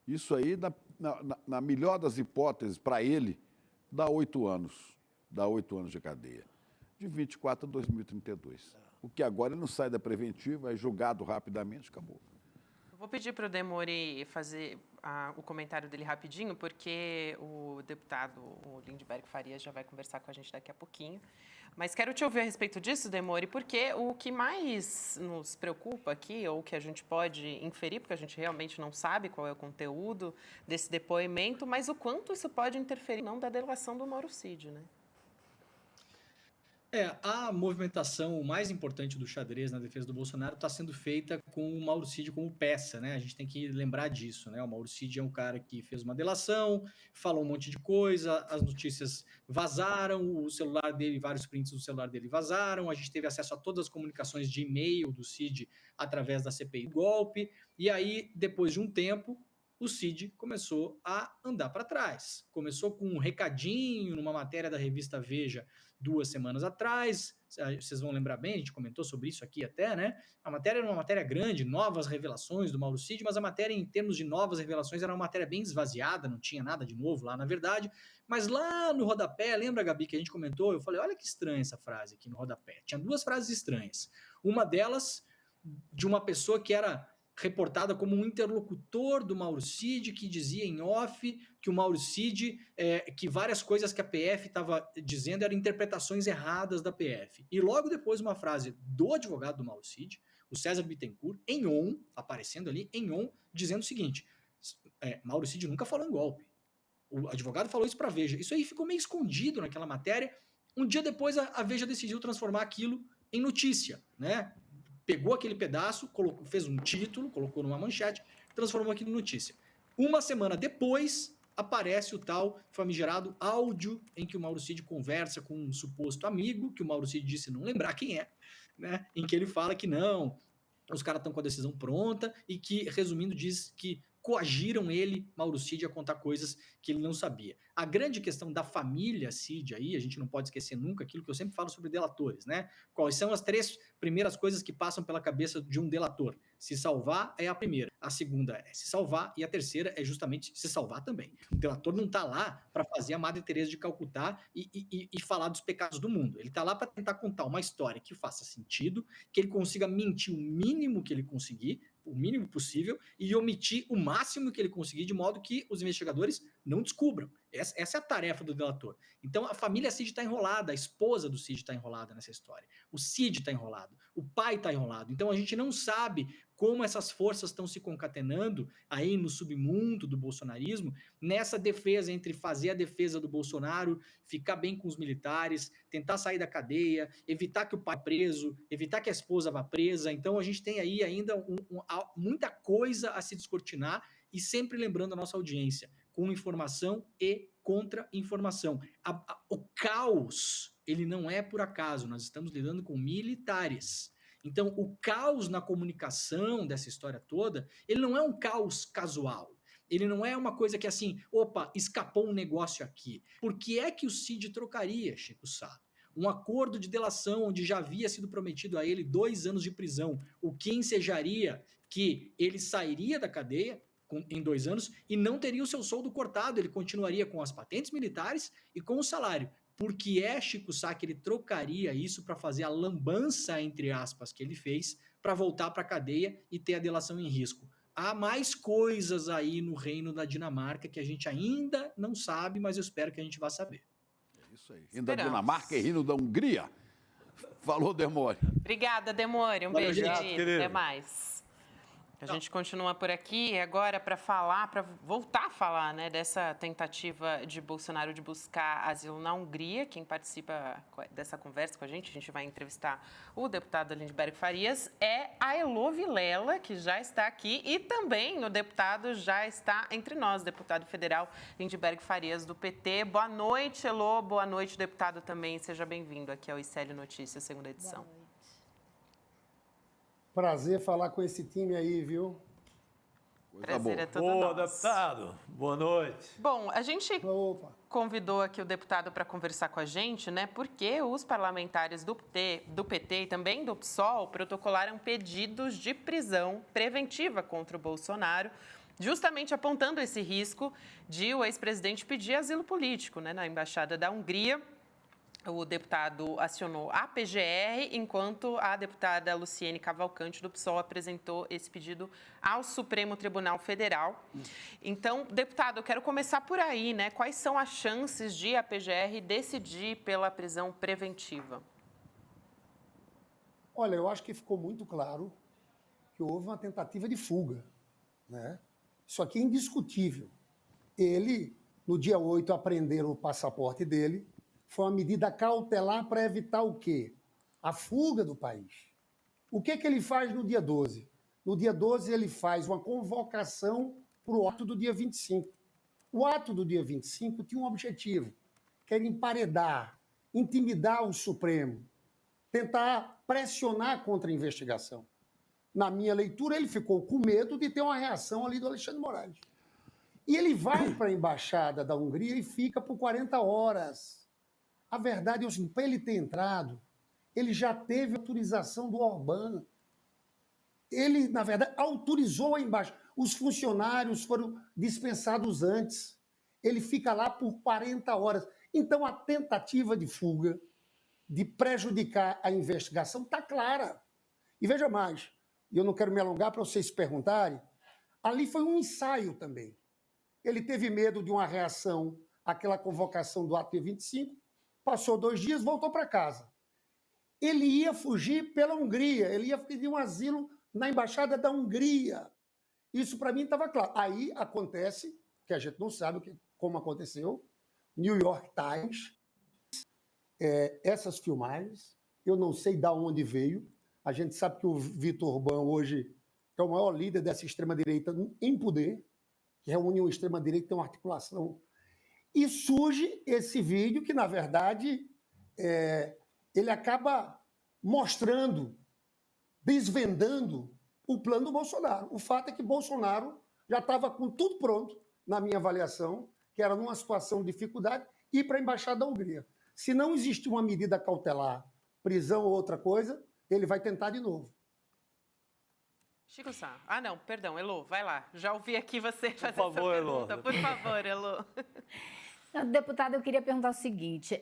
Isso aí, na melhor das hipóteses, para ele, dá 8 anos. Dá 8 anos de cadeia. De 24 a 2032. Porque agora ele não sai da preventiva, é julgado rapidamente, acabou. Vou pedir para o Demori fazer o comentário dele rapidinho, porque o deputado o Lindbergh Farias já vai conversar com a gente daqui a pouquinho. Mas quero te ouvir a respeito disso, Demori, porque o que mais nos preocupa aqui, ou que a gente pode inferir, porque a gente realmente não sabe qual é o conteúdo desse depoimento, mas o quanto isso pode interferir não da delação do Mauro Cid, né? A movimentação mais importante do xadrez na defesa do Bolsonaro está sendo feita com o Mauro Cid como peça, né? A gente tem que lembrar disso, né? O Mauro Cid é um cara que fez uma delação, falou um monte de coisa, as notícias vazaram, o celular dele, vários prints do celular dele vazaram, a gente teve acesso a todas as comunicações de e-mail do Cid através da CPI do golpe, e aí, depois de um tempo, o Cid começou a andar para trás. Começou com um recadinho numa matéria da revista Veja 2 semanas atrás, vocês vão lembrar bem, a gente comentou sobre isso aqui até, né? A matéria era uma matéria grande, novas revelações do Mauro Cid, mas a matéria, em termos de novas revelações, era uma matéria bem esvaziada, não tinha nada de novo lá, na verdade. Mas lá no rodapé, lembra, Gabi, que a gente comentou? Eu falei, olha que estranha essa frase aqui no rodapé. Tinha 2 frases estranhas. Uma delas, de uma pessoa que era reportada como um interlocutor do Mauro Cid, que dizia em off que o Mauro Cid, que várias coisas que a PF estava dizendo eram interpretações erradas da PF. E logo depois uma frase do advogado do Mauro Cid, o César Bittencourt, em on, aparecendo ali, em on, dizendo o seguinte, Mauro Cid nunca falou em golpe. O advogado falou isso para a Veja. Isso aí ficou meio escondido naquela matéria. Um dia depois a Veja decidiu transformar aquilo em notícia, né? Pegou aquele pedaço, fez um título, colocou numa manchete, transformou aquilo em notícia. Uma semana depois, aparece o tal famigerado áudio em que o Mauro Cid conversa com um suposto amigo, que o Mauro Cid disse não lembrar quem é, né? Em que ele fala que não, os caras estão com a decisão pronta e que, resumindo, diz que coagiram ele, Mauro Cid, a contar coisas que ele não sabia. A grande questão da família Cid aí, a gente não pode esquecer nunca aquilo que eu sempre falo sobre delatores, né? Quais são as 3 primeiras coisas que passam pela cabeça de um delator? Se salvar é a primeira, a segunda é se salvar e a terceira é justamente se salvar também. O delator não está lá para fazer a Madre Teresa de Calcutá e falar dos pecados do mundo. Ele está lá para tentar contar uma história que faça sentido, que ele consiga mentir o mínimo que ele conseguir, o mínimo possível, e omitir o máximo que ele conseguir, de modo que os investigadores não descubram. Essa é a tarefa do delator. Então, a família Cid está enrolada, a esposa do Cid está enrolada nessa história, o Cid está enrolado, o pai está enrolado. Então, a gente não sabe como essas forças estão se concatenando aí no submundo do bolsonarismo, nessa defesa entre fazer a defesa do Bolsonaro, ficar bem com os militares, tentar sair da cadeia, evitar que o pai vá preso, evitar que a esposa vá presa. Então, a gente tem aí ainda muita coisa a se descortinar e sempre lembrando a nossa audiência, com informação e contra-informação. O caos, ele não é por acaso, nós estamos lidando com militares. Então, o caos na comunicação dessa história toda, ele não é um caos casual. Ele não é uma coisa que assim, opa, escapou um negócio aqui. Por que é que o Cid trocaria, Chico Sá? Um acordo de delação onde já havia sido prometido a ele 2 anos de prisão, o que ensejaria que ele sairia da cadeia em 2 anos e não teria o seu soldo cortado, ele continuaria com as patentes militares e com o salário. Por que é, Chico Sá, que ele trocaria isso para fazer a lambança, entre aspas, que ele fez, para voltar para a cadeia e ter a delação em risco? Há mais coisas aí no reino da Dinamarca que a gente ainda não sabe, mas eu espero que a gente vá saber. É isso aí. Rindo da Dinamarca e rindo da Hungria. Falou, Demônio. Obrigada, Demônio. Um beijo, querido. Até mais. A gente continua por aqui agora para voltar a falar, né, dessa tentativa de Bolsonaro de buscar asilo na Hungria. Quem participa dessa conversa com a gente vai entrevistar o deputado Lindeberg Farias, é a Elô Vilela, que já está aqui, e também o deputado já está entre nós, deputado federal Lindeberg Farias, do PT. Boa noite, Elô. Boa noite, deputado também. Seja bem-vindo aqui ao ICL Notícias, segunda edição. Prazer falar com esse time aí, viu? Prazer é todo Boa, nosso. deputado. Boa noite. Bom, a gente convidou aqui o deputado para conversar com a gente, né? Porque os parlamentares do PT e também do PSOL protocolaram pedidos de prisão preventiva contra o Bolsonaro, justamente apontando esse risco de o ex-presidente pedir asilo político, né, na Embaixada da Hungria. O deputado acionou a PGR, enquanto a deputada Luciene Cavalcante, do PSOL, apresentou esse pedido ao Supremo Tribunal Federal. Então, deputado, eu quero começar por aí, né? Quais são as chances de a PGR decidir pela prisão preventiva? Olha, eu acho que ficou muito claro que houve uma tentativa de fuga, né? Isso aqui é indiscutível. Ele, no dia 8, apreenderam o passaporte dele. Foi uma medida cautelar para evitar o quê? A fuga do país. O que ele faz no dia 12? No dia 12, ele faz uma convocação para o ato do dia 25. O ato do dia 25 tinha um objetivo, que era emparedar, intimidar o Supremo, tentar pressionar contra a investigação. Na minha leitura, ele ficou com medo de ter uma reação ali do Alexandre Moraes. E ele vai para a Embaixada da Hungria e fica por 40 horas. A verdade é o seguinte, para ele ter entrado, ele já teve autorização do Orbán. Ele, na verdade, autorizou a embaixada. Os funcionários foram dispensados antes. Ele fica lá por 40 horas. Então, a tentativa de fuga, de prejudicar a investigação, está clara. E veja mais, e eu não quero me alongar para vocês se perguntarem, ali foi um ensaio também. Ele teve medo de uma reação àquela convocação do ato 25, passou 2 dias, voltou para casa. Ele ia fugir pela Hungria, ele ia pedir um asilo na Embaixada da Hungria. Isso, para mim, estava claro. Aí acontece, que a gente não sabe como aconteceu, New York Times, essas filmagens, eu não sei de onde veio. A gente sabe que o Viktor Orbán hoje é o maior líder dessa extrema-direita em poder, que reúne uma extrema-direita que tem uma articulação. E surge esse vídeo que, na verdade, ele acaba mostrando, desvendando o plano do Bolsonaro. O fato é que Bolsonaro já estava com tudo pronto, na minha avaliação, que era numa situação de dificuldade, ir para a Embaixada da Hungria. Se não existir uma medida cautelar, prisão ou outra coisa, ele vai tentar de novo. Chico Sá. Ah, não, perdão, Elô, vai lá. Já ouvi aqui você fazer Por favor, essa pergunta. Elô. Por favor, Elô. Deputado, eu queria perguntar o seguinte,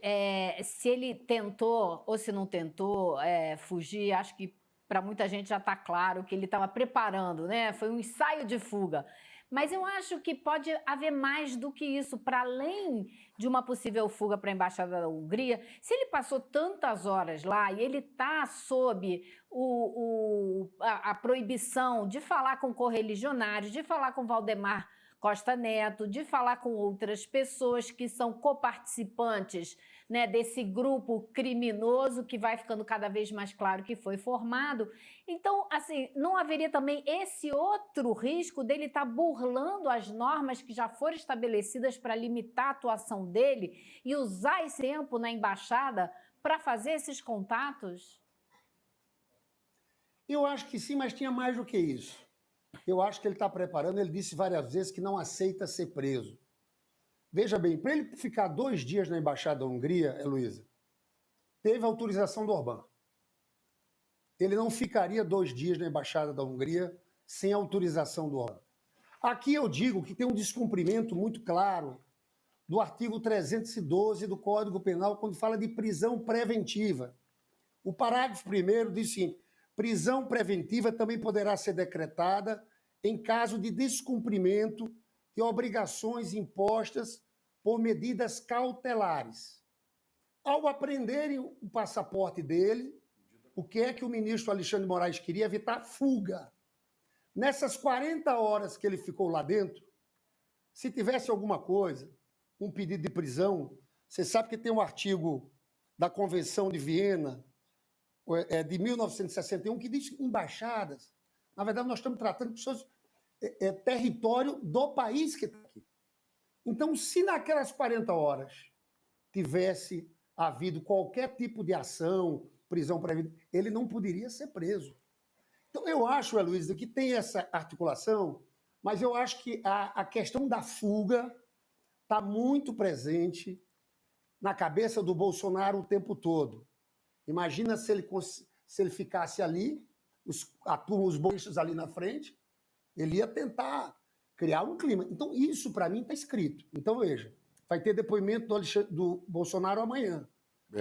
se ele tentou ou se não tentou fugir, acho que para muita gente já está claro que ele estava preparando, né? Foi um ensaio de fuga. Mas eu acho que pode haver mais do que isso, para além de uma possível fuga para a Embaixada da Hungria. Se ele passou tantas horas lá e ele está sob a proibição de falar com correligionários, de falar com Valdemar Costa Neto, de falar com outras pessoas que são coparticipantes, né, desse grupo criminoso que vai ficando cada vez mais claro que foi formado. Então, assim, não haveria também esse outro risco dele estar burlando as normas que já foram estabelecidas para limitar a atuação dele e usar esse tempo na embaixada para fazer esses contatos? Eu acho que sim, mas tinha mais do que isso. Eu acho que ele está preparando, ele disse várias vezes que não aceita ser preso. Veja bem, para ele ficar 2 dias na Embaixada da Hungria, Heloísa, teve autorização do Orbán. Ele não ficaria 2 dias na Embaixada da Hungria sem autorização do Orbán. Aqui eu digo que tem um descumprimento muito claro do artigo 312 do Código Penal, quando fala de prisão preventiva. O parágrafo 1º diz assim: prisão preventiva também poderá ser decretada em caso de descumprimento de obrigações impostas por medidas cautelares. Ao apreenderem o passaporte dele, o que é que o ministro Alexandre de Moraes queria? Evitar fuga. Nessas 40 horas que ele ficou lá dentro, se tivesse alguma coisa, um pedido de prisão, você sabe que tem um artigo da Convenção de Viena, de 1961, que diz embaixadas. Na verdade, nós estamos tratando de pessoas território do país que está aqui. Então, se naquelas 40 horas tivesse havido qualquer tipo de ação, prisão preventiva, ele não poderia ser preso. Então, eu acho, Heloísa, que tem essa articulação, mas eu acho que a questão da fuga está muito presente na cabeça do Bolsonaro o tempo todo. Imagina se ele ficasse ali, os bolsistas ali na frente, ele ia tentar criar um clima. Então, isso, para mim, está escrito. Então, veja, vai ter depoimento do Bolsonaro amanhã,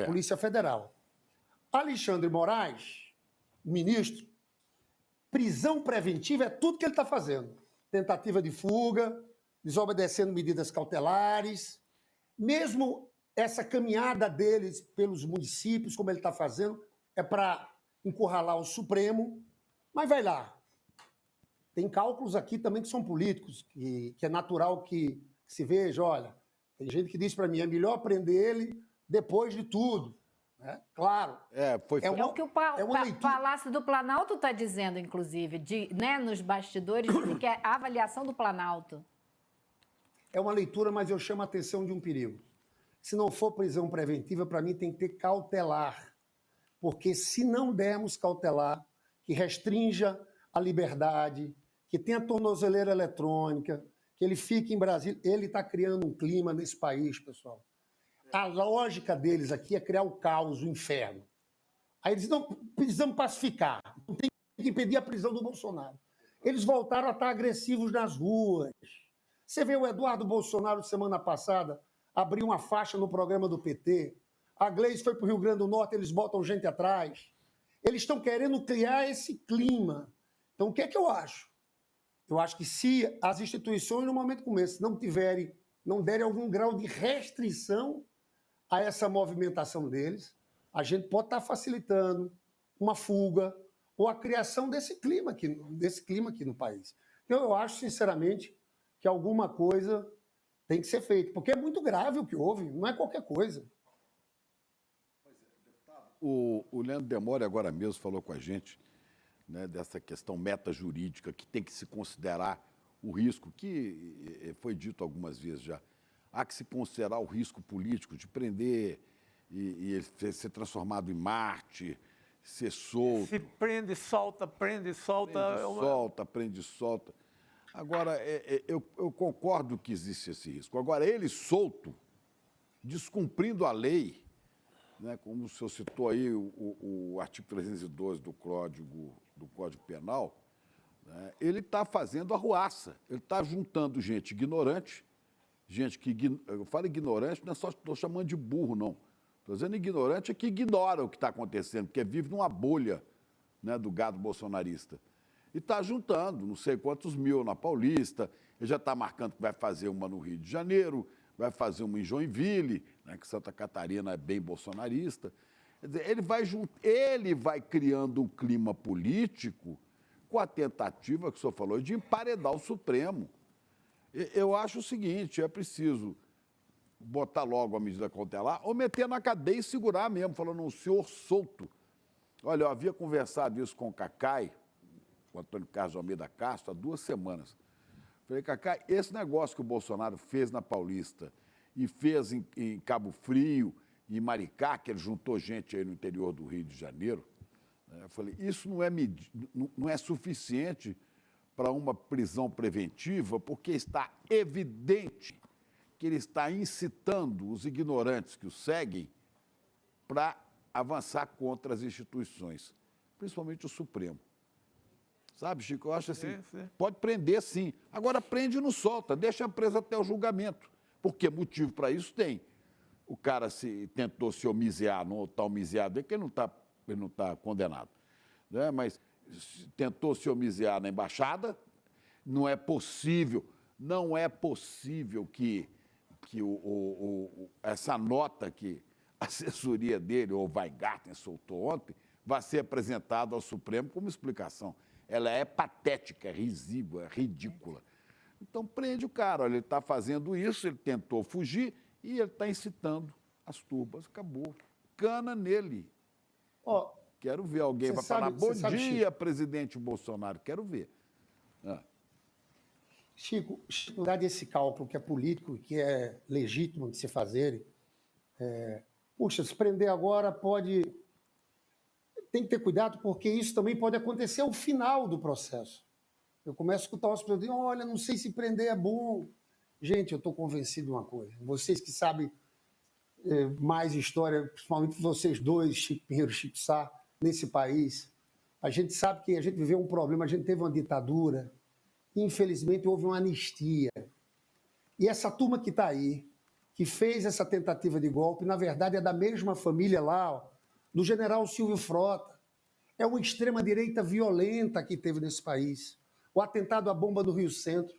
Polícia Federal. Alexandre Moraes, ministro, prisão preventiva é tudo que ele está fazendo. Tentativa de fuga, desobedecendo medidas cautelares, mesmo essa caminhada deles pelos municípios, como ele está fazendo, é para encurralar o Supremo, mas vai lá. Tem cálculos aqui também que são políticos, que é natural que se veja, olha, tem gente que diz para mim, é melhor prender ele depois de tudo. Né? Claro. É o que o Palácio do Planalto está dizendo, inclusive, né, nos bastidores, que é a avaliação do Planalto. É uma leitura, mas eu chamo a atenção de um perigo. Se não for prisão preventiva, para mim tem que ter cautelar. Porque se não dermos cautelar, que restrinja a liberdade, que tenha tornozeleira eletrônica, que ele fique em Brasília, ele está criando um clima nesse país, pessoal. A lógica deles aqui é criar o caos, o inferno. Aí eles não precisamos pacificar, não tem que impedir a prisão do Bolsonaro. Eles voltaram a estar agressivos nas ruas. Você vê o Eduardo Bolsonaro, semana passada, abrir uma faixa no programa do PT. A Gleice foi para o Rio Grande do Norte, eles botam gente atrás. Eles estão querendo criar esse clima. Então, o que é que eu acho? Eu acho que se as instituições, no momento como esse, não derem algum grau de restrição a essa movimentação deles, a gente pode estar facilitando uma fuga ou a criação desse clima aqui no país. Então, eu acho, sinceramente, que alguma coisa tem que ser feita, porque é muito grave o que houve, não é qualquer coisa. O Leandro Demore agora mesmo falou com a gente, né, dessa questão metajurídica, que tem que se considerar o risco, que foi dito algumas vezes já. Há que se considerar o risco político de prender e ele ser transformado em Marte, ser solto. Se prende, solta, prende, solta. Prende, solta. Agora, eu concordo que existe esse risco. Agora, ele solto, descumprindo a lei, né, como o senhor citou aí, o artigo 312 do Código Penal, né, ele está fazendo arruaça, ele está juntando gente ignorante, gente que, eu falo ignorante, não é só estou chamando de burro, não. Estou dizendo ignorante é que ignora o que está acontecendo, porque vive numa bolha, né, do gado bolsonarista. E está juntando não sei quantos mil na Paulista, ele já está marcando que vai fazer uma no Rio de Janeiro, vai fazer uma em Joinville, né, que Santa Catarina é bem bolsonarista. Quer dizer, ele vai criando um clima político com a tentativa, que o senhor falou, de emparedar o Supremo. Eu acho o seguinte, é preciso botar logo a medida cautelar ou meter na cadeia e segurar mesmo, falando, um senhor solto. Olha, eu havia conversado isso com o Cacai, o Antônio Carlos Almeida Castro, há 2 semanas. Falei, Cacai, esse negócio que o Bolsonaro fez na Paulista e fez em Cabo Frio, em Maricá, que ele juntou gente aí no interior do Rio de Janeiro, né? Eu falei, isso não é suficiente para uma prisão preventiva, porque está evidente que ele está incitando os ignorantes que o seguem para avançar contra as instituições, principalmente o Supremo. Sabe, Chico, eu acho assim, pode prender sim. Agora prende e não solta, deixa preso até o julgamento. Porque motivo para isso tem. O cara tentou se homiziar, não está homiziado, é que ele não tá condenado. Né? Mas tentou se homiziar na embaixada, não é possível que essa nota que a assessoria dele, ou Weingarten, soltou ontem, vá ser apresentada ao Supremo como explicação. Ela é patética, é risível, é ridícula. Então, prende o cara. Olha, ele está fazendo isso, ele tentou fugir e ele está incitando as turbas. Acabou. Cana nele. Ó, quero ver alguém vai falar, bom dia, presidente Bolsonaro. Quero ver. Chico, na verdade, esse cálculo que é político, que é legítimo de se fazer, puxa, se prender agora pode... Tem que ter cuidado, porque isso também pode acontecer ao final do processo. Eu começo a escutar os pessoas dizendo, olha, não sei se prender é bom. Gente, eu estou convencido de uma coisa. Vocês que sabem mais história, principalmente vocês dois, Chico Pinheiro e Chico Sá, nesse país, a gente sabe que a gente viveu um problema, a gente teve uma ditadura, e infelizmente houve uma anistia. E essa turma que está aí, que fez essa tentativa de golpe, na verdade é da mesma família lá, ó, do general Silvio Frota. É uma extrema-direita violenta que teve nesse país. O atentado à bomba no Rio Centro,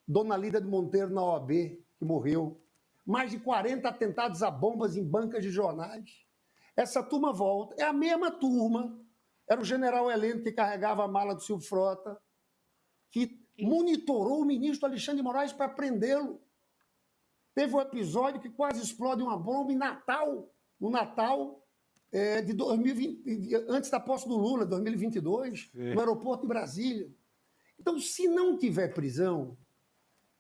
Dona Lida de Monteiro na OAB, que morreu. Mais de 40 atentados a bombas em bancas de jornais. Essa turma volta. É a mesma turma. Era o general Heleno que carregava a mala do Silvio Frota, que monitorou o ministro Alexandre de Moraes para prendê-lo. Teve um episódio que quase explode uma bomba em Natal, no Natal de 2020, antes da posse do Lula, 2022, no aeroporto de Brasília. Então, se não tiver prisão,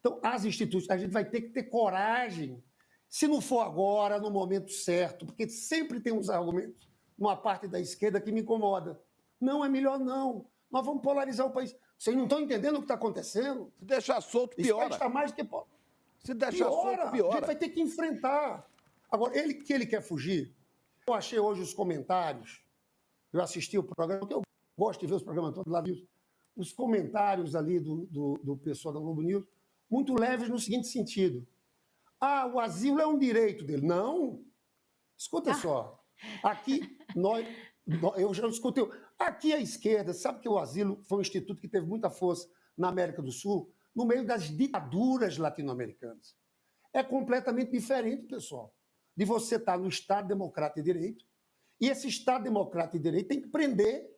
então as instituições, a gente vai ter que ter coragem, se não for agora, no momento certo, porque sempre tem uns argumentos, uma parte da esquerda que me incomoda. Não, é melhor não. Nós vamos polarizar o país. Vocês não estão entendendo o que está acontecendo? Se deixar solto, piora. Isso está mais do que... Se deixar solto, piora. A gente vai ter que enfrentar. Agora, ele quer fugir. Eu achei hoje os comentários eu assisti o programa, porque eu gosto de ver os programas todos lá, vi os comentários ali do pessoal da Globo News, muito leves no seguinte sentido. O asilo é um direito dele. Não. Escuta só. Aqui, eu já escutei. Aqui a esquerda, sabe que o asilo foi um instituto que teve muita força na América do Sul, no meio das ditaduras latino-americanas. É completamente diferente, pessoal, de você estar no Estado Democrático de Direito, e esse Estado Democrático de Direito tem que prender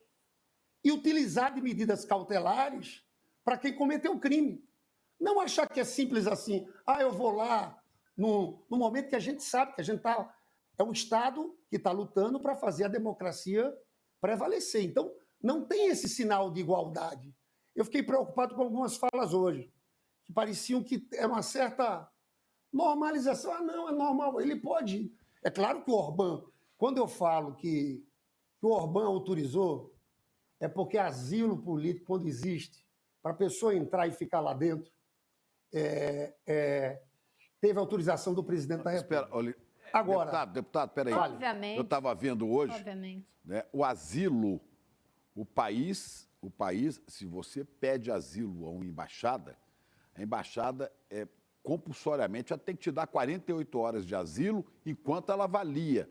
e utilizar de medidas cautelares para quem cometeu o crime. Não achar que é simples assim, eu vou lá, no momento que a gente sabe que a gente está... É um Estado que está lutando para fazer a democracia prevalecer. Então, não tem esse sinal de igualdade. Eu fiquei preocupado com algumas falas hoje, que pareciam que era uma certa normalização. Não, é normal, ele pode... É claro que o Orbán, quando eu falo que o Orbán autorizou, é porque asilo político, quando existe, para a pessoa entrar e ficar lá dentro, teve autorização do presidente da República. Espera, olha, agora, deputado, peraí. Obviamente. Eu estava vendo hoje, Obviamente. né, o asilo, o país, se você pede asilo a uma embaixada, a embaixada compulsoriamente ela tem que te dar 48 horas de asilo enquanto ela avalia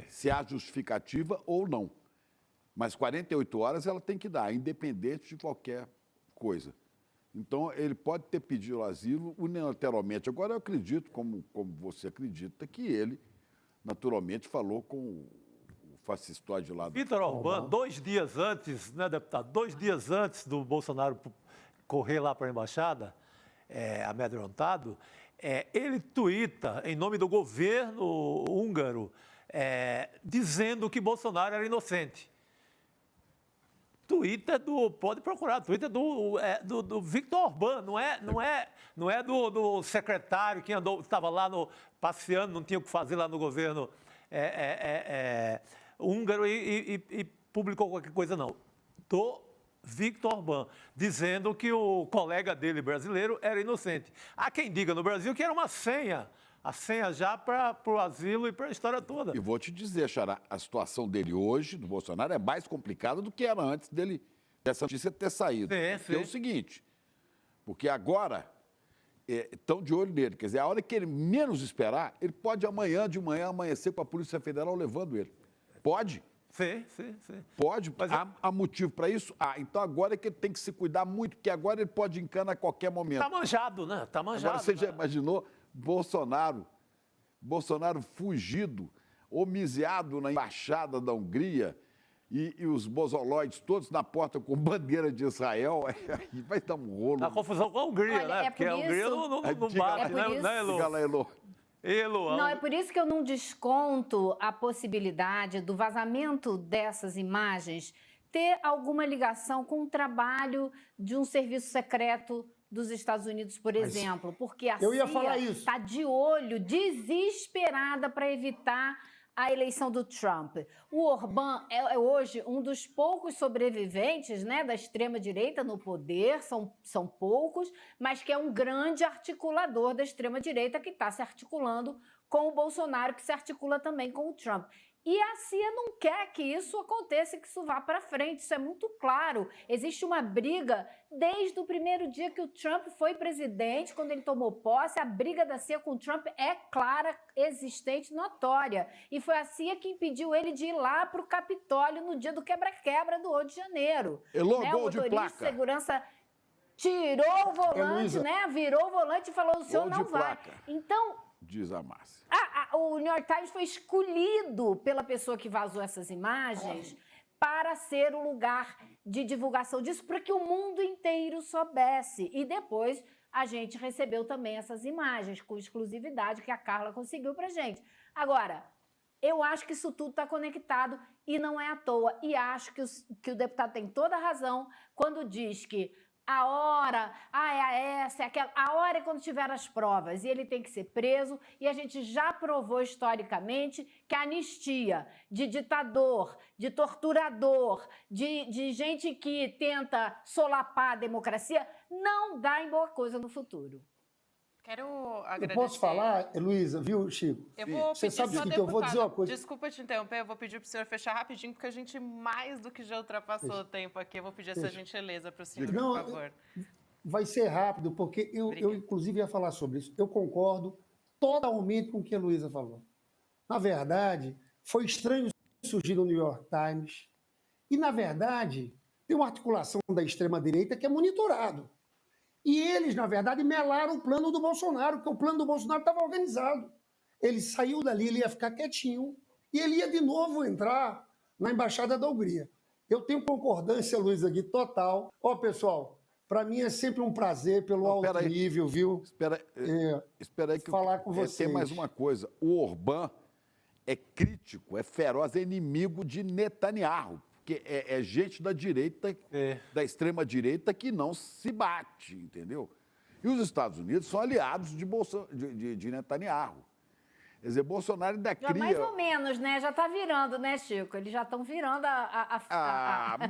se há justificativa ou não. Mas 48 horas ela tem que dar, independente de qualquer coisa. Então, ele pode ter pedido o asilo unilateralmente. Agora, eu acredito, como você acredita, que ele, naturalmente, falou com o fascistoide lá. Vítor Orbán, 2 dias antes, né, deputado? 2 dias antes do Bolsonaro correr lá para a embaixada, amedrontado, ele tuita, em nome do governo húngaro, dizendo que Bolsonaro era inocente. Twitter pode procurar, Twitter do Vítor Orbán, não é do secretário que estava lá passeando, não tinha o que fazer lá no governo húngaro e publicou qualquer coisa, não. Do Vítor Orbán, dizendo que o colega dele brasileiro era inocente. Há quem diga no Brasil que era uma senha, a senha já para o asilo e para a história toda. E vou te dizer, Xará, a situação dele hoje, do Bolsonaro, é mais complicada do que era antes dessa notícia ter saído. Sim. É o seguinte, porque agora estão de olho nele. Quer dizer, a hora que ele menos esperar, ele pode de manhã amanhecer com a Polícia Federal levando ele. Pode? Sim. Pode. Há motivo para isso? Então agora é que ele tem que se cuidar muito, porque agora ele pode encanar a qualquer momento. Tá manjado, né? Tá manjado. Agora você já imaginou Bolsonaro fugido, homiziado na embaixada da Hungria e os bozoloides todos na porta com bandeira de Israel, aí vai dar um rolo. A confusão com a Hungria, Olha, né? Porque a Hungria não bate, né, Elô? Diga lá, Elô. Não, é por isso que eu não desconto a possibilidade do vazamento dessas imagens ter alguma ligação com o trabalho de um serviço secreto dos Estados Unidos, por exemplo, porque a CIA está de olho, desesperada para evitar a eleição do Trump. O Orbán é hoje um dos poucos sobreviventes, né, da extrema-direita no poder, são poucos, mas que é um grande articulador da extrema-direita que está se articulando com o Bolsonaro, que se articula também com o Trump. E a CIA não quer que isso aconteça, que isso vá para frente, isso é muito claro. Existe uma briga desde o primeiro dia que o Trump foi presidente, quando ele tomou posse, a briga da CIA com o Trump é clara, existente, notória. E foi a CIA que impediu ele de ir lá para o Capitólio no dia do quebra-quebra do 8 de janeiro. Elô, né? gol O de motorista placa. de segurança tirou o volante, né? Virou o volante e falou, o senhor Gol não de vai. placa. Então... Diz a Márcia. O New York Times foi escolhido pela pessoa que vazou essas imagens para ser o lugar de divulgação disso, para que o mundo inteiro soubesse. E depois a gente recebeu também essas imagens com exclusividade que a Carla conseguiu para a gente. Agora, eu acho que isso tudo está conectado e não é à toa. E acho que o deputado tem toda a razão quando diz que a hora, essa, é aquela. A hora é quando tiver as provas e ele tem que ser preso. E a gente já provou historicamente que a anistia de ditador, de torturador, de gente que tenta solapar a democracia não dá em boa coisa no futuro. Quero Eu agradecer. posso falar, Luísa, viu, Chico? Eu vou Você pedir sabe só, o que eu vou dizer uma coisa? Desculpa te interromper, eu vou pedir para o senhor fechar rapidinho, porque a gente mais do que já ultrapassou o tempo aqui. Eu vou pedir essa gentileza para o senhor, Não, por favor. Vai ser rápido, porque eu inclusive ia falar sobre isso. Eu concordo totalmente com o que a Luísa falou. Na verdade, foi estranho surgir no New York Times. E, na verdade, tem uma articulação da extrema-direita que é monitorado. E eles, na verdade, melaram o plano do Bolsonaro, porque o plano do Bolsonaro estava organizado. Ele saiu dali, ele ia ficar quietinho, e ele ia de novo entrar na Embaixada da Hungria. Eu tenho concordância, Luiz, aqui, total. Ó, pessoal, para mim é sempre um prazer pelo alto nível, viu? Espera aí que falar com vocês. Tem mais uma coisa. O Orbán é crítico, é feroz, é inimigo de Netanyahu. Porque é gente da direita, da extrema-direita, que não se bate, entendeu? E os Estados Unidos são aliados de Netanyahu. Quer dizer, Bolsonaro ainda cria... Mais ou menos, né? Já está virando, né, Chico? Eles já estão virando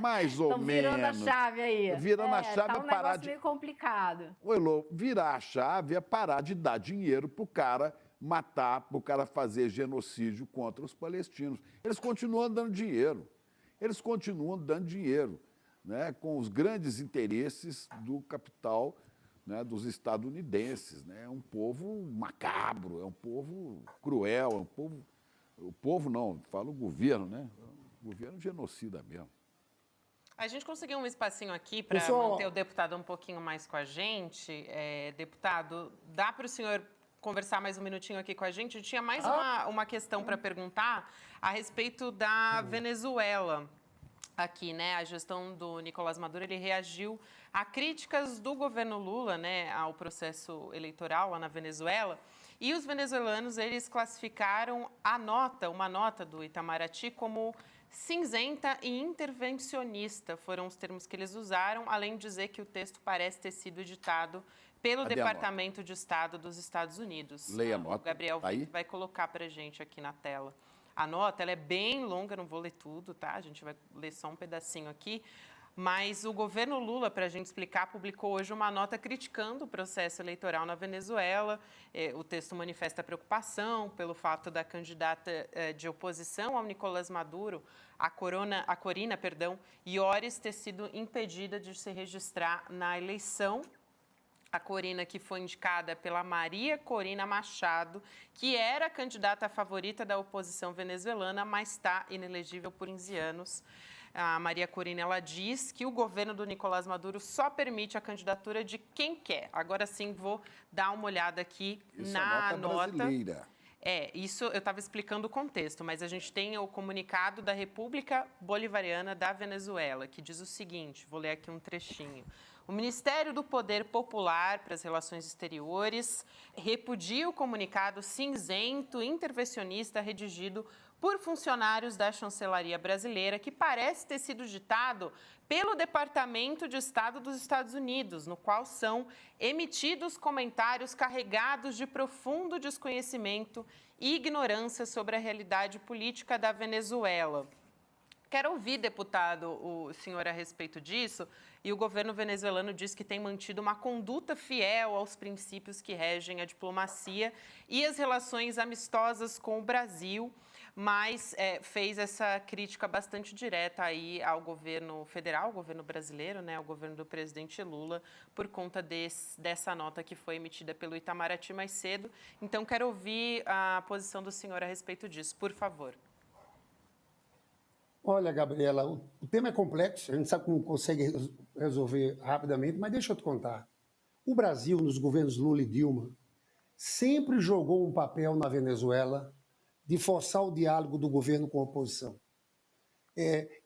mais ou menos. Estão virando a chave aí. Virando a chave tá um negócio meio complicado. Ô, Elô, virar a chave é parar de dar dinheiro para o cara matar, para o cara fazer genocídio contra os palestinos. Eles continuam dando dinheiro. Né, com os grandes interesses do capital, né, dos estadunidenses. Né? É um povo macabro, é um povo cruel, é um povo... O povo não, fala o governo, né? O governo genocida mesmo. A gente conseguiu um espacinho aqui para manter o deputado um pouquinho mais com a gente. Deputado, dá para o senhor conversar mais um minutinho aqui com a gente? Eu tinha mais uma questão para perguntar a respeito da Venezuela. Aqui, né, a gestão do Nicolás Maduro, ele reagiu a críticas do governo Lula, né, ao processo eleitoral lá na Venezuela, e os venezuelanos, eles classificaram uma nota do Itamaraty como cinzenta e intervencionista, foram os termos que eles usaram, além de dizer que o texto parece ter sido editado pelo Departamento de Estado dos Estados Unidos. Leia a nota. O Gabriel vai colocar para a gente aqui na tela. A nota, ela é bem longa, não vou ler tudo, tá? A gente vai ler só um pedacinho aqui. Mas o governo Lula, para a gente explicar, publicou hoje uma nota criticando o processo eleitoral na Venezuela. O texto manifesta preocupação pelo fato da candidata de oposição ao Nicolás Maduro, a Corina Iores, ter sido impedida de se registrar na eleição. A Corina, que foi indicada pela Maria Corina Machado, que era a candidata favorita da oposição venezuelana, mas está inelegível por 15 anos. A Maria Corina, ela diz que o governo do Nicolás Maduro só permite a candidatura de quem quer. Agora sim, vou dar uma olhada aqui na nota. Brasileira. Isso eu estava explicando o contexto, mas a gente tem o comunicado da República Bolivariana da Venezuela, que diz o seguinte, vou ler aqui um trechinho. O Ministério do Poder Popular para as Relações Exteriores repudia o comunicado cinzento intervencionista redigido por funcionários da chancelaria brasileira, que parece ter sido ditado pelo Departamento de Estado dos Estados Unidos, no qual são emitidos comentários carregados de profundo desconhecimento e ignorância sobre a realidade política da Venezuela. Quero ouvir, deputado, o senhor a respeito disso. E o governo venezuelano diz que tem mantido uma conduta fiel aos princípios que regem a diplomacia e as relações amistosas com o Brasil, mas fez essa crítica bastante direta aí ao governo federal, ao governo brasileiro, né, ao governo do presidente Lula, por conta dessa nota que foi emitida pelo Itamaraty mais cedo. Então, quero ouvir a posição do senhor a respeito disso, por favor. Olha, Gabriela, o tema é complexo, a gente sabe que não consegue resolver rapidamente, mas deixa eu te contar. O Brasil, nos governos Lula e Dilma, sempre jogou um papel na Venezuela de forçar o diálogo do governo com a oposição.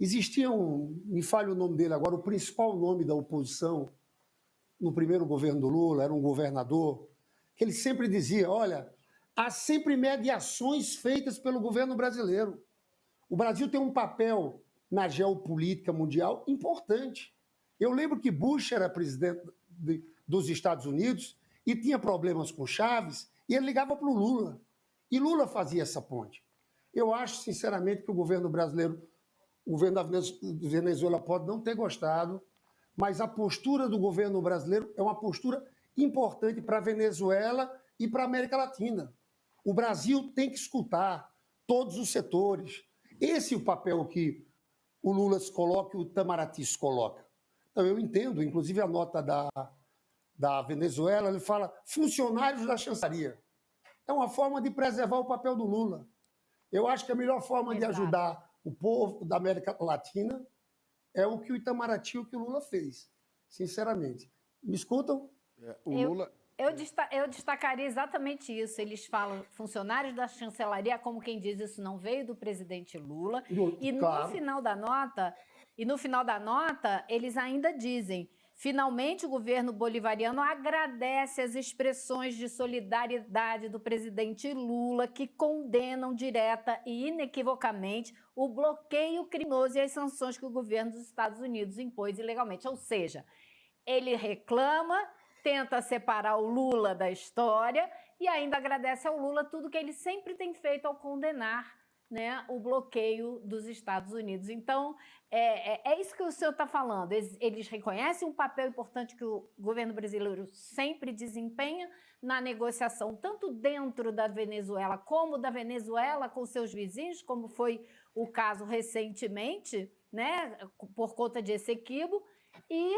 Existia me falha o nome dele agora, o principal nome da oposição no primeiro governo do Lula, era um governador, que ele sempre dizia, olha, há sempre mediações feitas pelo governo brasileiro. O Brasil tem um papel na geopolítica mundial importante. Eu lembro que Bush era presidente dos Estados Unidos e tinha problemas com Chaves e ele ligava para o Lula. E Lula fazia essa ponte. Eu acho, sinceramente, que o governo brasileiro, o governo da Venezuela pode não ter gostado, mas a postura do governo brasileiro é uma postura importante para a Venezuela e para a América Latina. O Brasil tem que escutar todos os setores. Esse é o papel que o Lula se coloca e o Itamaraty se coloca. Então, eu entendo, inclusive a nota da Venezuela, ele fala funcionários da chanceria. É uma forma de preservar o papel do Lula. Eu acho que a melhor forma de ajudar o povo da América Latina é o que o Itamaraty, o que o Lula fez, sinceramente. Me escutam? Lula... Eu destacaria exatamente isso. Eles falam funcionários da chancelaria, como quem diz, isso não veio do presidente Lula. E Claro. no final da nota, eles ainda dizem: finalmente, o governo bolivariano agradece as expressões de solidariedade do presidente Lula, que condenam direta e inequivocamente o bloqueio criminoso e as sanções que o governo dos Estados Unidos impôs ilegalmente. Ou seja, ele reclama, tenta separar o Lula da história e ainda agradece ao Lula tudo que ele sempre tem feito ao condenar, né, o bloqueio dos Estados Unidos. Então, é isso que o senhor está falando. Eles reconhecem um papel importante que o governo brasileiro sempre desempenha na negociação, tanto dentro da Venezuela como da Venezuela com seus vizinhos, como foi o caso recentemente, né, por conta de Essequibo, e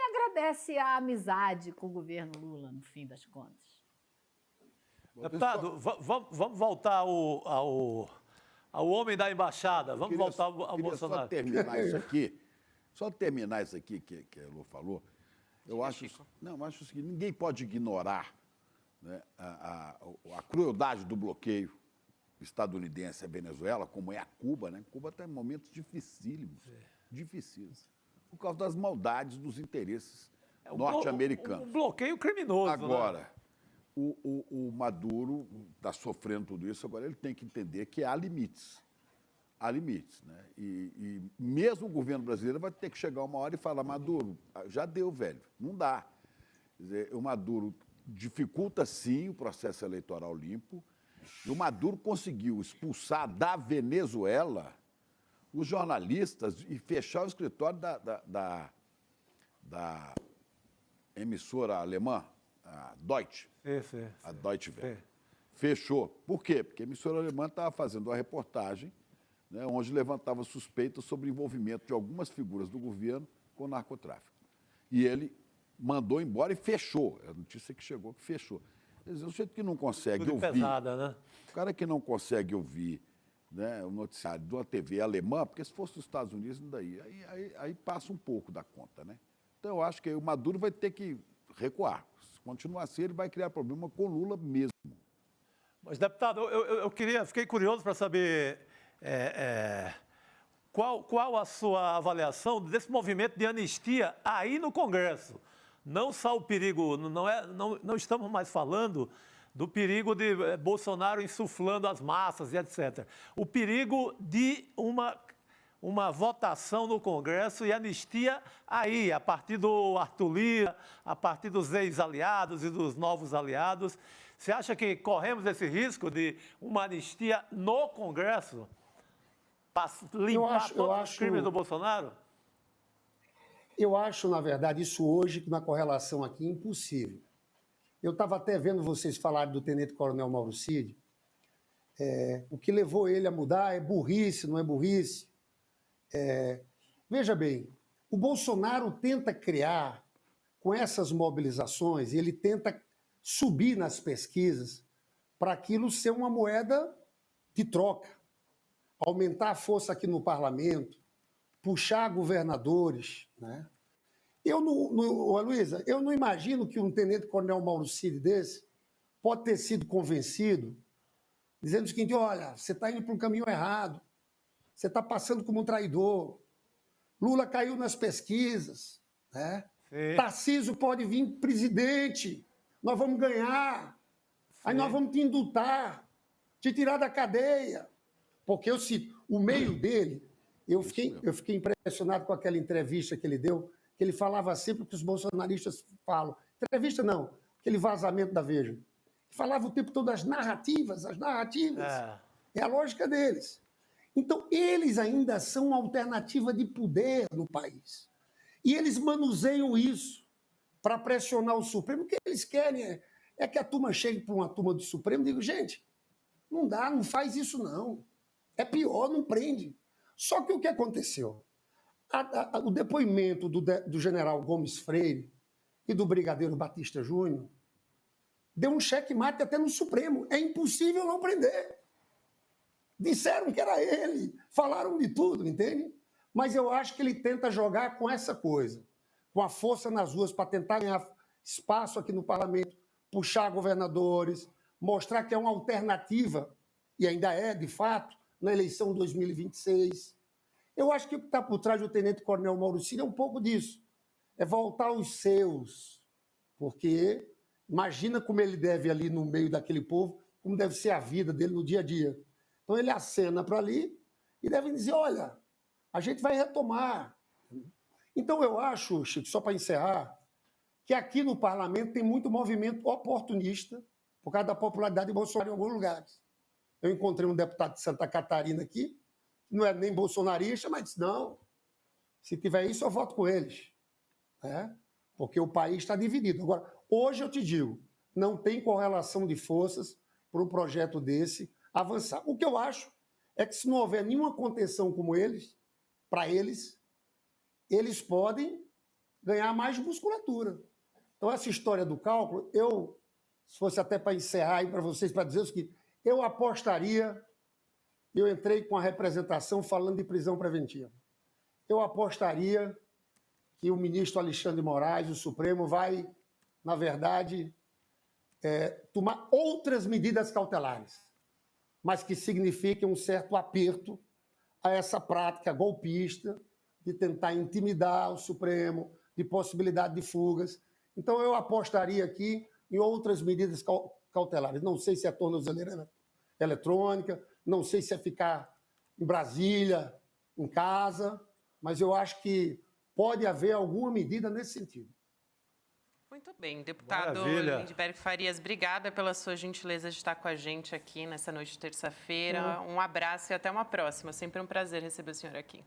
agradece a amizade com o governo Lula, no fim das contas. Deputado, vamos voltar ao homem da embaixada. Vamos voltar ao Bolsonaro. Só terminar isso aqui que a Elô falou. Eu acho que ninguém pode ignorar, né, a crueldade do bloqueio estadunidense à Venezuela, como é a Cuba, né? Cuba está em momentos dificílimos, por causa das maldades dos interesses norte-americanos. Um bloqueio criminoso. Agora, né? o Maduro está sofrendo tudo isso, agora ele tem que entender que há limites. Há limites, né? E mesmo o governo brasileiro vai ter que chegar uma hora e falar: Maduro, já deu, velho, não dá. Quer dizer, o Maduro dificulta, sim, o processo eleitoral limpo, e o Maduro conseguiu expulsar da Venezuela os jornalistas e fechar o escritório da emissora alemã, a Deutsche, a Deutsche Welle. Fechou. Por quê? Porque a emissora alemã estava fazendo uma reportagem, né, onde levantava suspeitas sobre o envolvimento de algumas figuras do governo com o narcotráfico. E ele mandou embora e fechou. É a notícia que chegou que fechou. Quer dizer, o sujeito que não consegue ouvir... pesada, né? O cara que não consegue ouvir, né, o noticiário de uma TV alemã, porque se fosse dos Estados Unidos, não daí. Aí passa um pouco da conta, né? Então, eu acho que o Maduro vai ter que recuar. Se continuar assim, ele vai criar problema com o Lula mesmo. Mas, deputado, fiquei curioso para saber qual a sua avaliação desse movimento de anistia aí no Congresso. Não só o perigo, não estamos mais falando do perigo de Bolsonaro insuflando as massas e etc. O perigo de uma votação no Congresso e anistia aí, a partir do Arthur Lira, a partir dos ex-aliados e dos novos aliados. Você acha que corremos esse risco de uma anistia no Congresso para limpar todos os crimes do Bolsonaro? Eu acho, na verdade, isso hoje, na correlação aqui, impossível. Eu estava até vendo vocês falarem do tenente-coronel Mauro Cid. O que levou ele a mudar é burrice, não é burrice? Veja bem, o Bolsonaro tenta criar, com essas mobilizações, ele tenta subir nas pesquisas para aquilo ser uma moeda de troca, aumentar a força aqui no parlamento, puxar governadores, né? Luísa, eu não imagino que um tenente-coronel Mauro Cid desse pode ter sido convencido, dizendo o seguinte: olha, você está indo para um caminho errado, você está passando como um traidor, Lula caiu nas pesquisas, né? Tarcísio pode vir presidente, nós vamos ganhar, aí nós vamos te indultar, te tirar da cadeia. Porque o meio dele, eu fiquei impressionado com aquela entrevista que ele deu, que ele falava sempre o que os bolsonaristas falam. Entrevista não, aquele vazamento da Veja. Falava o tempo todo das narrativas, as narrativas. É a lógica deles. Então, eles ainda são uma alternativa de poder no país. E eles manuseiam isso. para pressionar o Supremo. O que eles querem é que a turma chegue para uma turma do Supremo e diga, gente, não dá, não faz isso não. É pior, não prende. Só que o que aconteceu? O depoimento do general Gomes Freire e do brigadeiro Batista Júnior deu um checkmate até no Supremo. É impossível não prender. Disseram que era ele, falaram de tudo, entende? Mas eu acho que ele tenta jogar com essa coisa, com a força nas ruas para tentar ganhar espaço aqui no parlamento, puxar governadores, mostrar que é uma alternativa, e ainda é, de fato, na eleição de 2026. Eu acho que o que está por trás do tenente-coronel Mauro Cid é um pouco disso. É voltar aos seus. Porque imagina como ele deve ali no meio daquele povo, como deve ser a vida dele no dia a dia. Então ele acena para ali e deve dizer, olha, a gente vai retomar. Então eu acho, Chico, só para encerrar, que aqui no parlamento tem muito movimento oportunista por causa da popularidade de Bolsonaro em alguns lugares. Eu encontrei um deputado de Santa Catarina aqui, não é nem bolsonarista, mas disse, não, se tiver isso eu voto com eles. Porque o país está dividido. Agora, hoje eu te digo, não tem correlação de forças para um projeto desse avançar. O que eu acho é que se não houver nenhuma contenção como eles, para eles podem ganhar mais musculatura. Então, essa história do cálculo, se fosse até para encerrar aí para vocês, para dizer o seguinte, eu apostaria, eu entrei com a representação falando de prisão preventiva, eu apostaria que o ministro Alexandre de Moraes, o Supremo, vai, na verdade, tomar outras medidas cautelares, mas que signifiquem um certo aperto a essa prática golpista de tentar intimidar o Supremo, de possibilidade de fugas. Então, eu apostaria aqui em outras medidas cautelares. Não sei se é tornozeleira eletrônica, não sei se é ficar em Brasília, em casa, mas eu acho que pode haver alguma medida nesse sentido. Muito bem, deputado Lindbergh Farias, obrigada pela sua gentileza de estar com a gente aqui nessa noite de terça-feira. Um abraço e até uma próxima. Sempre um prazer receber o senhor aqui.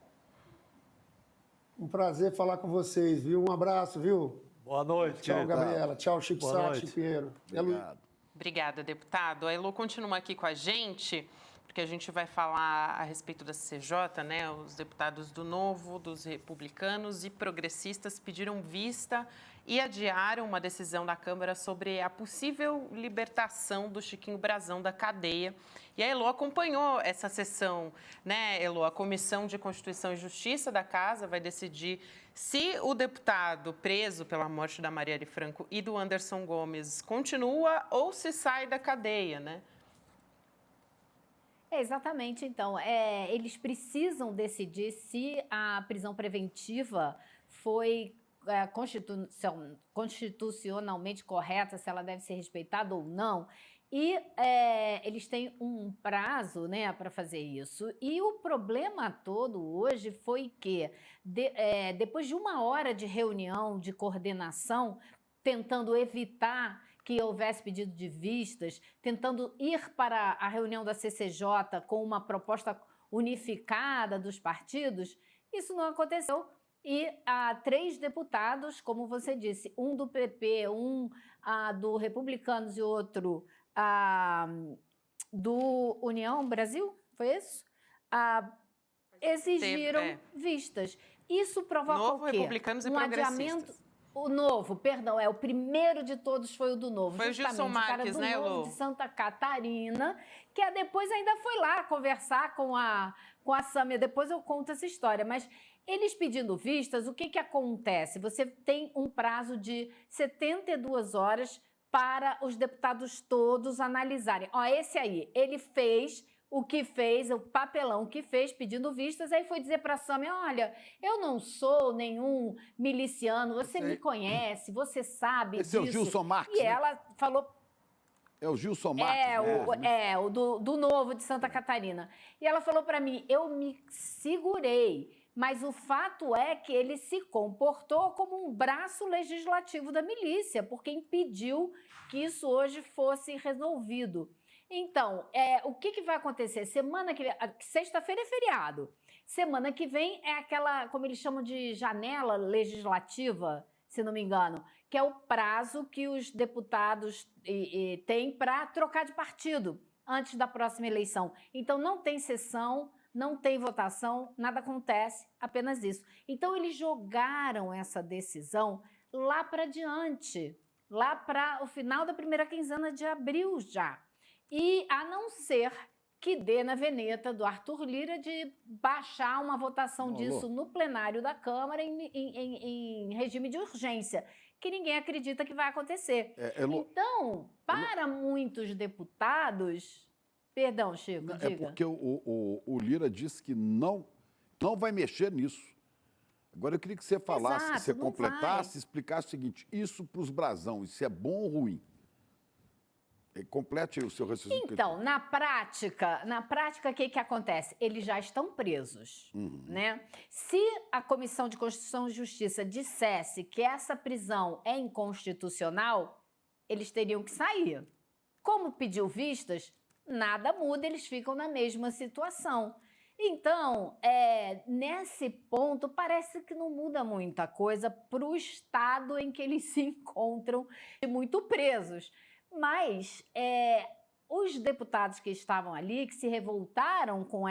Um prazer falar com vocês, viu? Um abraço, viu? Boa noite. Tchau, Gabriela. Tchau, Chico Sá, Chico Pinheiro. Obrigado. Obrigada, deputado. A Elô continua aqui com a gente, porque a gente vai falar a respeito da CCJ, né? Os deputados do Novo, dos republicanos e progressistas pediram vista e adiaram uma decisão da Câmara sobre a possível libertação do Chiquinho Brazão da cadeia. E a Elô acompanhou essa sessão, né, Elô? A Comissão de Constituição e Justiça da Casa vai decidir se o deputado preso pela morte da Marielle Franco e do Anderson Gomes continua ou se sai da cadeia, né? Exatamente, então, eles precisam decidir se a prisão preventiva foi constitucionalmente correta, se ela deve ser respeitada ou não, e eles têm um prazo, né, para fazer isso. E o problema todo hoje foi que, depois de 1 hora de reunião, de coordenação, tentando evitar que houvesse pedido de vistas, tentando ir para a reunião da CCJ com uma proposta unificada dos partidos, isso não aconteceu. E 3 deputados, como você disse, um do PP, um do Republicanos e outro do União Brasil, foi isso? Exigiram vistas. Isso provoca Novo, o quê? Republicanos e progressistas. O Novo, perdão, o primeiro de todos foi o do Novo. Foi o Gilson Marques, né, Elô? Novo, de Santa Catarina, que depois ainda foi lá conversar com a Sâmia. Depois eu conto essa história, mas eles pedindo vistas, o que acontece? Você tem um prazo de 72 horas para os deputados todos analisarem. Esse aí, ele fez o que fez, o papelão que fez, pedindo vistas, aí foi dizer para a Sâmia, olha, eu não sou nenhum miliciano, você me conhece, você sabe disso. Esse é o Gilson Marques, e ela falou... É o Gilson Marques. O do Novo, de Santa Catarina. E ela falou para mim, eu me segurei, mas o fato é que ele se comportou como um braço legislativo da milícia, porque impediu que isso hoje fosse resolvido. Então, o que vai acontecer? Sexta-feira é feriado. Semana que vem é aquela, como eles chamam de janela legislativa, se não me engano, que é o prazo que os deputados têm para trocar de partido antes da próxima eleição. Então, não tem sessão, não tem votação, nada acontece, apenas isso. Então, eles jogaram essa decisão lá para diante, lá para o final da primeira quinzena de abril já. E a não ser que dê na veneta do Arthur Lira de baixar uma votação disso no plenário da Câmara em regime de urgência, que ninguém acredita que vai acontecer. Então, para muitos deputados... Perdão, Chico, diga. É porque o Lira disse que não vai mexer nisso. Agora, eu queria que você falasse, que você completasse, explicasse o seguinte, isso para os brasão, isso é bom ou ruim? Complete o seu raciocínio. Então, na prática, o que acontece? Eles já estão presos, né? Se a Comissão de Constituição e Justiça dissesse que essa prisão é inconstitucional, eles teriam que sair. Como pediu vistas, nada muda, eles ficam na mesma situação. Então, nesse ponto, parece que não muda muita coisa para o estado em que eles se encontram muito presos. Mas os deputados que estavam ali, que se revoltaram com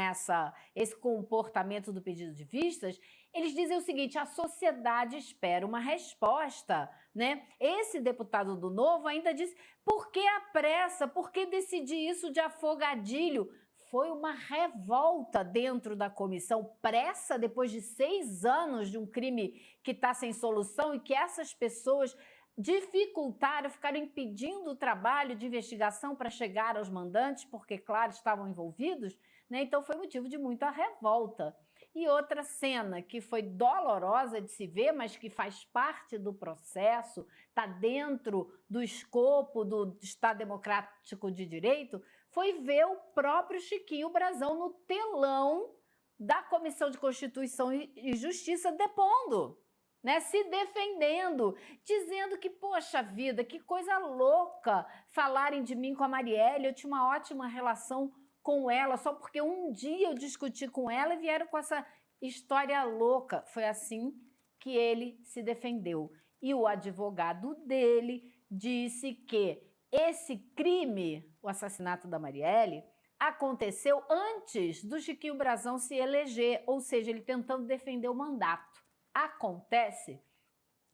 esse comportamento do pedido de vistas, eles dizem o seguinte, a sociedade espera uma resposta, né? Esse deputado do Novo ainda disse, por que a pressa? Por que decidir isso de afogadilho? Foi uma revolta dentro da comissão, pressa depois de 6 anos de um crime que está sem solução e que essas pessoas dificultaram, ficaram impedindo o trabalho de investigação para chegar aos mandantes, porque, claro, estavam envolvidos, né? Então foi motivo de muita revolta. E outra cena que foi dolorosa de se ver, mas que faz parte do processo, está dentro do escopo do Estado Democrático de Direito, foi ver o próprio Chiquinho Brazão no telão da Comissão de Constituição e Justiça depondo, né, se defendendo, dizendo que, poxa vida, que coisa louca falarem de mim com a Marielle, eu tinha uma ótima relação com ela, só porque um dia eu discuti com ela e vieram com essa história louca. Foi assim que ele se defendeu. E o advogado dele disse que esse crime, o assassinato da Marielle, aconteceu antes do Chiquinho Brazão se eleger, ou seja, ele tentando defender o mandato. Acontece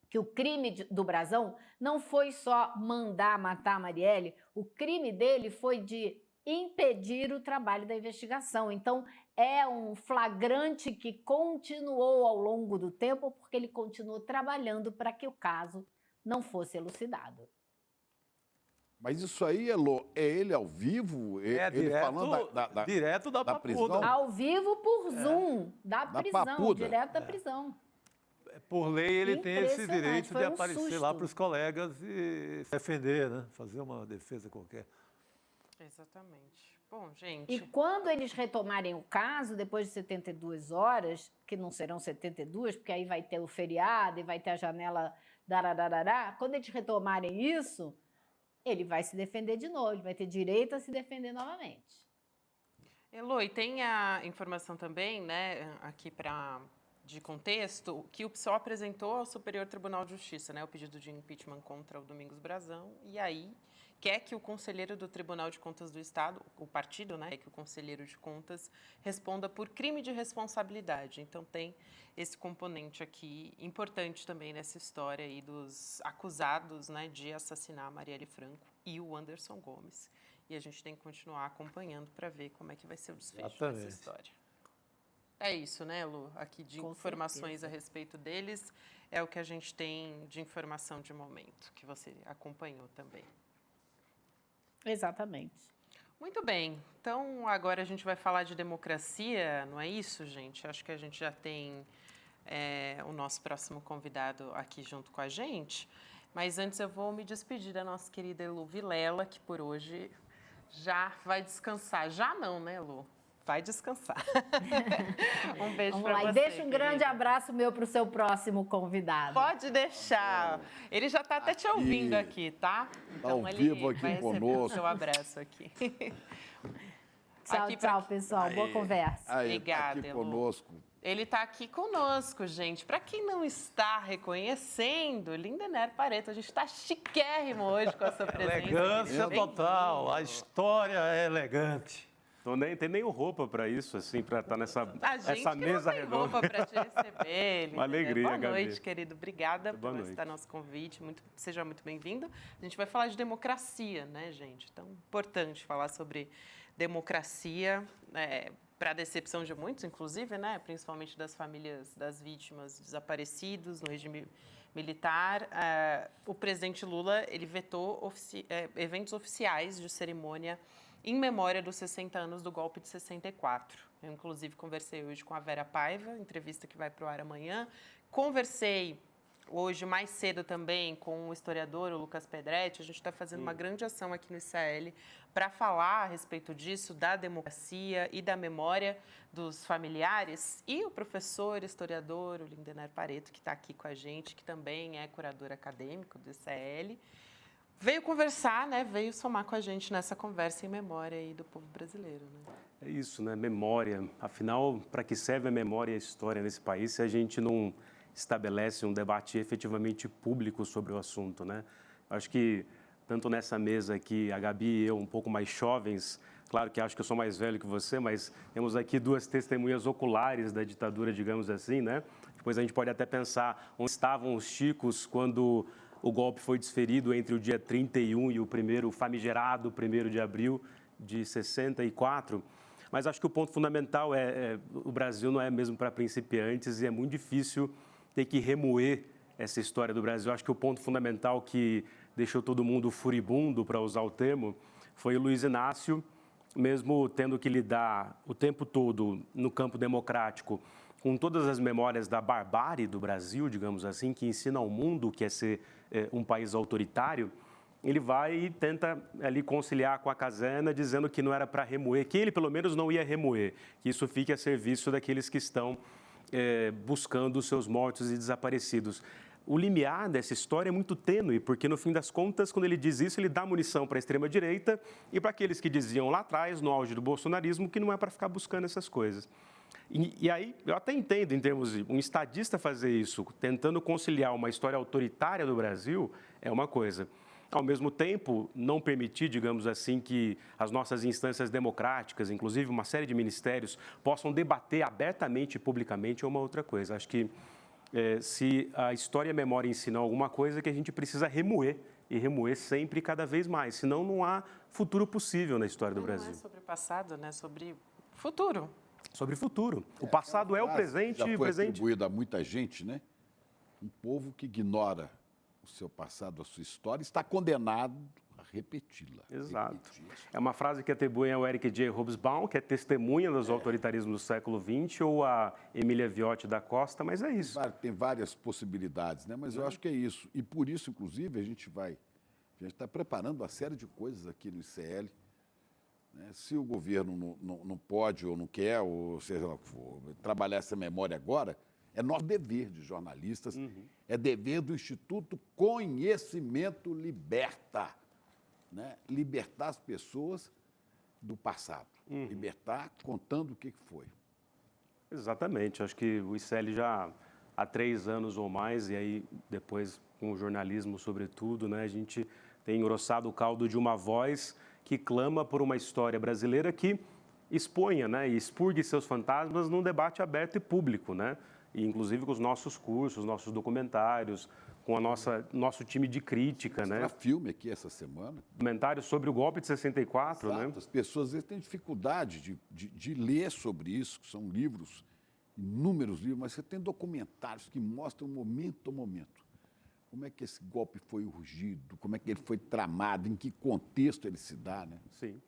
que o crime do Brazão não foi só mandar matar a Marielle, o crime dele foi de impedir o trabalho da investigação. Então, é um flagrante que continuou ao longo do tempo, porque ele continuou trabalhando para que o caso não fosse elucidado. Mas isso aí, Elô, é ele ao vivo? Ele direto, falando direto da prisão? Ao vivo por Zoom, da prisão, papuda. direto da prisão. Por lei, ele tem esse direito de aparecer susto lá para os colegas e se defender, né? Fazer uma defesa qualquer. Exatamente. Bom, gente... E quando eles retomarem o caso, depois de 72 horas, que não serão 72, porque aí vai ter o feriado e vai ter a janela darararará, quando eles retomarem isso, ele vai se defender de novo, ele vai ter direito a se defender novamente. Elô, e tem a informação também, né, aqui de contexto, que o PSOL apresentou ao Superior Tribunal de Justiça, né, o pedido de impeachment contra o Domingos Brazão, e aí quer que o conselheiro do Tribunal de Contas do Estado, o partido, né, que o conselheiro de contas responda por crime de responsabilidade. Então tem esse componente aqui importante também nessa história aí dos acusados, né, de assassinar a Marielle Franco e o Anderson Gomes. E a gente tem que continuar acompanhando para ver como é que vai ser o desfecho dessa história. É isso, né, Lu? Aqui de informações a respeito deles, é o que a gente tem de informação de momento, que você acompanhou também. Exatamente. Muito bem. Então, agora a gente vai falar de democracia, não é isso, gente? Acho que a gente já tem o nosso próximo convidado aqui junto com a gente. Mas antes eu vou me despedir da nossa querida Elu Vilela, que por hoje já vai descansar. Já não, né, Lu? Vai descansar. Um beijo para você. Deixa um grande abraço meu para o seu próximo convidado. Pode deixar. Ele já está até te ouvindo aqui, tá? Então ao vivo aqui conosco. O seu abraço aqui. Tchau, pessoal. Boa conversa. Aí, obrigada, aqui conosco. Ele está aqui conosco, gente. Para quem não está reconhecendo, Lindener Pareto, a gente está chiquérrimo hoje com a sua presença. Elegância total, a história é elegante. Não tem nem roupa para isso, assim, para estar nessa essa mesa redonda. Roupa para te receber. Uma alegria, Boa Gabi. noite, querido. Obrigada por aceitar nosso convite. Seja muito bem-vindo. A gente vai falar de democracia, né, gente? Então, importante falar sobre democracia, para a decepção de muitos, inclusive, né, principalmente das famílias das vítimas desaparecidos no regime militar. O presidente Lula ele vetou eventos oficiais de cerimônia em memória dos 60 anos do golpe de 64. Eu, inclusive, conversei hoje com a Vera Paiva, entrevista que vai para o ar amanhã. Conversei hoje, mais cedo também, com o historiador, o Lucas Pedretti. A gente está fazendo uma grande ação aqui no ICL para falar a respeito disso, da democracia e da memória dos familiares. E o professor, historiador, o Lindener Pareto, que está aqui com a gente, que também é curador acadêmico do ICL, veio conversar, né? Veio somar com a gente nessa conversa em memória aí do povo brasileiro. Né? É isso, né? Memória. Afinal, para que serve a memória e a história nesse país se a gente não estabelece um debate efetivamente público sobre o assunto, né? Acho que, tanto nessa mesa aqui, a Gabi e eu, um pouco mais jovens, claro que acho que eu sou mais velho que você, mas temos aqui duas testemunhas oculares da ditadura, digamos assim, né? Depois a gente pode até pensar onde estavam os chicos quando o golpe foi desferido entre o dia 31 e o famigerado 1º de abril de 64. Mas acho que o ponto fundamental o Brasil não é mesmo para principiantes e é muito difícil ter que remoer essa história do Brasil. Acho que o ponto fundamental que deixou todo mundo furibundo, para usar o termo, foi o Luiz Inácio, mesmo tendo que lidar o tempo todo no campo democrático com todas as memórias da barbárie do Brasil, digamos assim, que ensina ao mundo o que é ser um país autoritário. Ele vai e tenta ali conciliar com a Casana, dizendo que não era para remoer, que ele pelo menos não ia remoer, que isso fique a serviço daqueles que estão buscando os seus mortos e desaparecidos. O limiar dessa história é muito tênue, porque no fim das contas, quando ele diz isso, ele dá munição para a extrema-direita e para aqueles que diziam lá atrás, no auge do bolsonarismo, que não é para ficar buscando essas coisas. E aí, eu até entendo, em termos de um estadista fazer isso, tentando conciliar uma história autoritária do Brasil, é uma coisa. Ao mesmo tempo, não permitir, digamos assim, que as nossas instâncias democráticas, inclusive uma série de ministérios, possam debater abertamente e publicamente é uma outra coisa. Acho que se a história e a memória ensinam alguma coisa, que a gente precisa remoer, e remoer sempre e cada vez mais, senão não há futuro possível na história do Brasil. Não é sobre o passado, né? Sobre futuro. Sobre o futuro. O passado é o presente e o presente... atribuído a muita gente, né? Um povo que ignora o seu passado, a sua história, está condenado a repeti-la. Exato. É uma frase que atribuem ao Eric J. Hobsbawm, que é testemunha dos autoritarismos do século XX, ou a Emília Viotti da Costa, mas é isso. Tem várias possibilidades, né? Mas eu acho que é isso. E por isso, inclusive, a gente está preparando uma série de coisas aqui no ICL. Se o governo não pode ou não quer, ou seja lá o que for, trabalhar essa memória agora, é nosso dever de jornalistas, é dever do Instituto Conhecimento Liberta, né? Libertar as pessoas do passado, libertar contando o que foi. Exatamente, acho que o ICL já há 3 anos ou mais, e aí depois com o jornalismo sobretudo, né, a gente tem engrossado o caldo de uma voz que clama por uma história brasileira que exponha, né, e expurgue seus fantasmas num debate aberto e público, né, e inclusive com os nossos cursos, nossos documentários, com a nosso time de crítica, né. Tem filme aqui essa semana. Documentários sobre o golpe de 64, Exato. né. As pessoas às vezes têm dificuldade de ler sobre isso, que são livros, inúmeros livros, mas você tem documentários que mostram momento a momento. Como é que esse golpe foi urgido, como é que ele foi tramado, em que contexto ele se dá, né? Sim.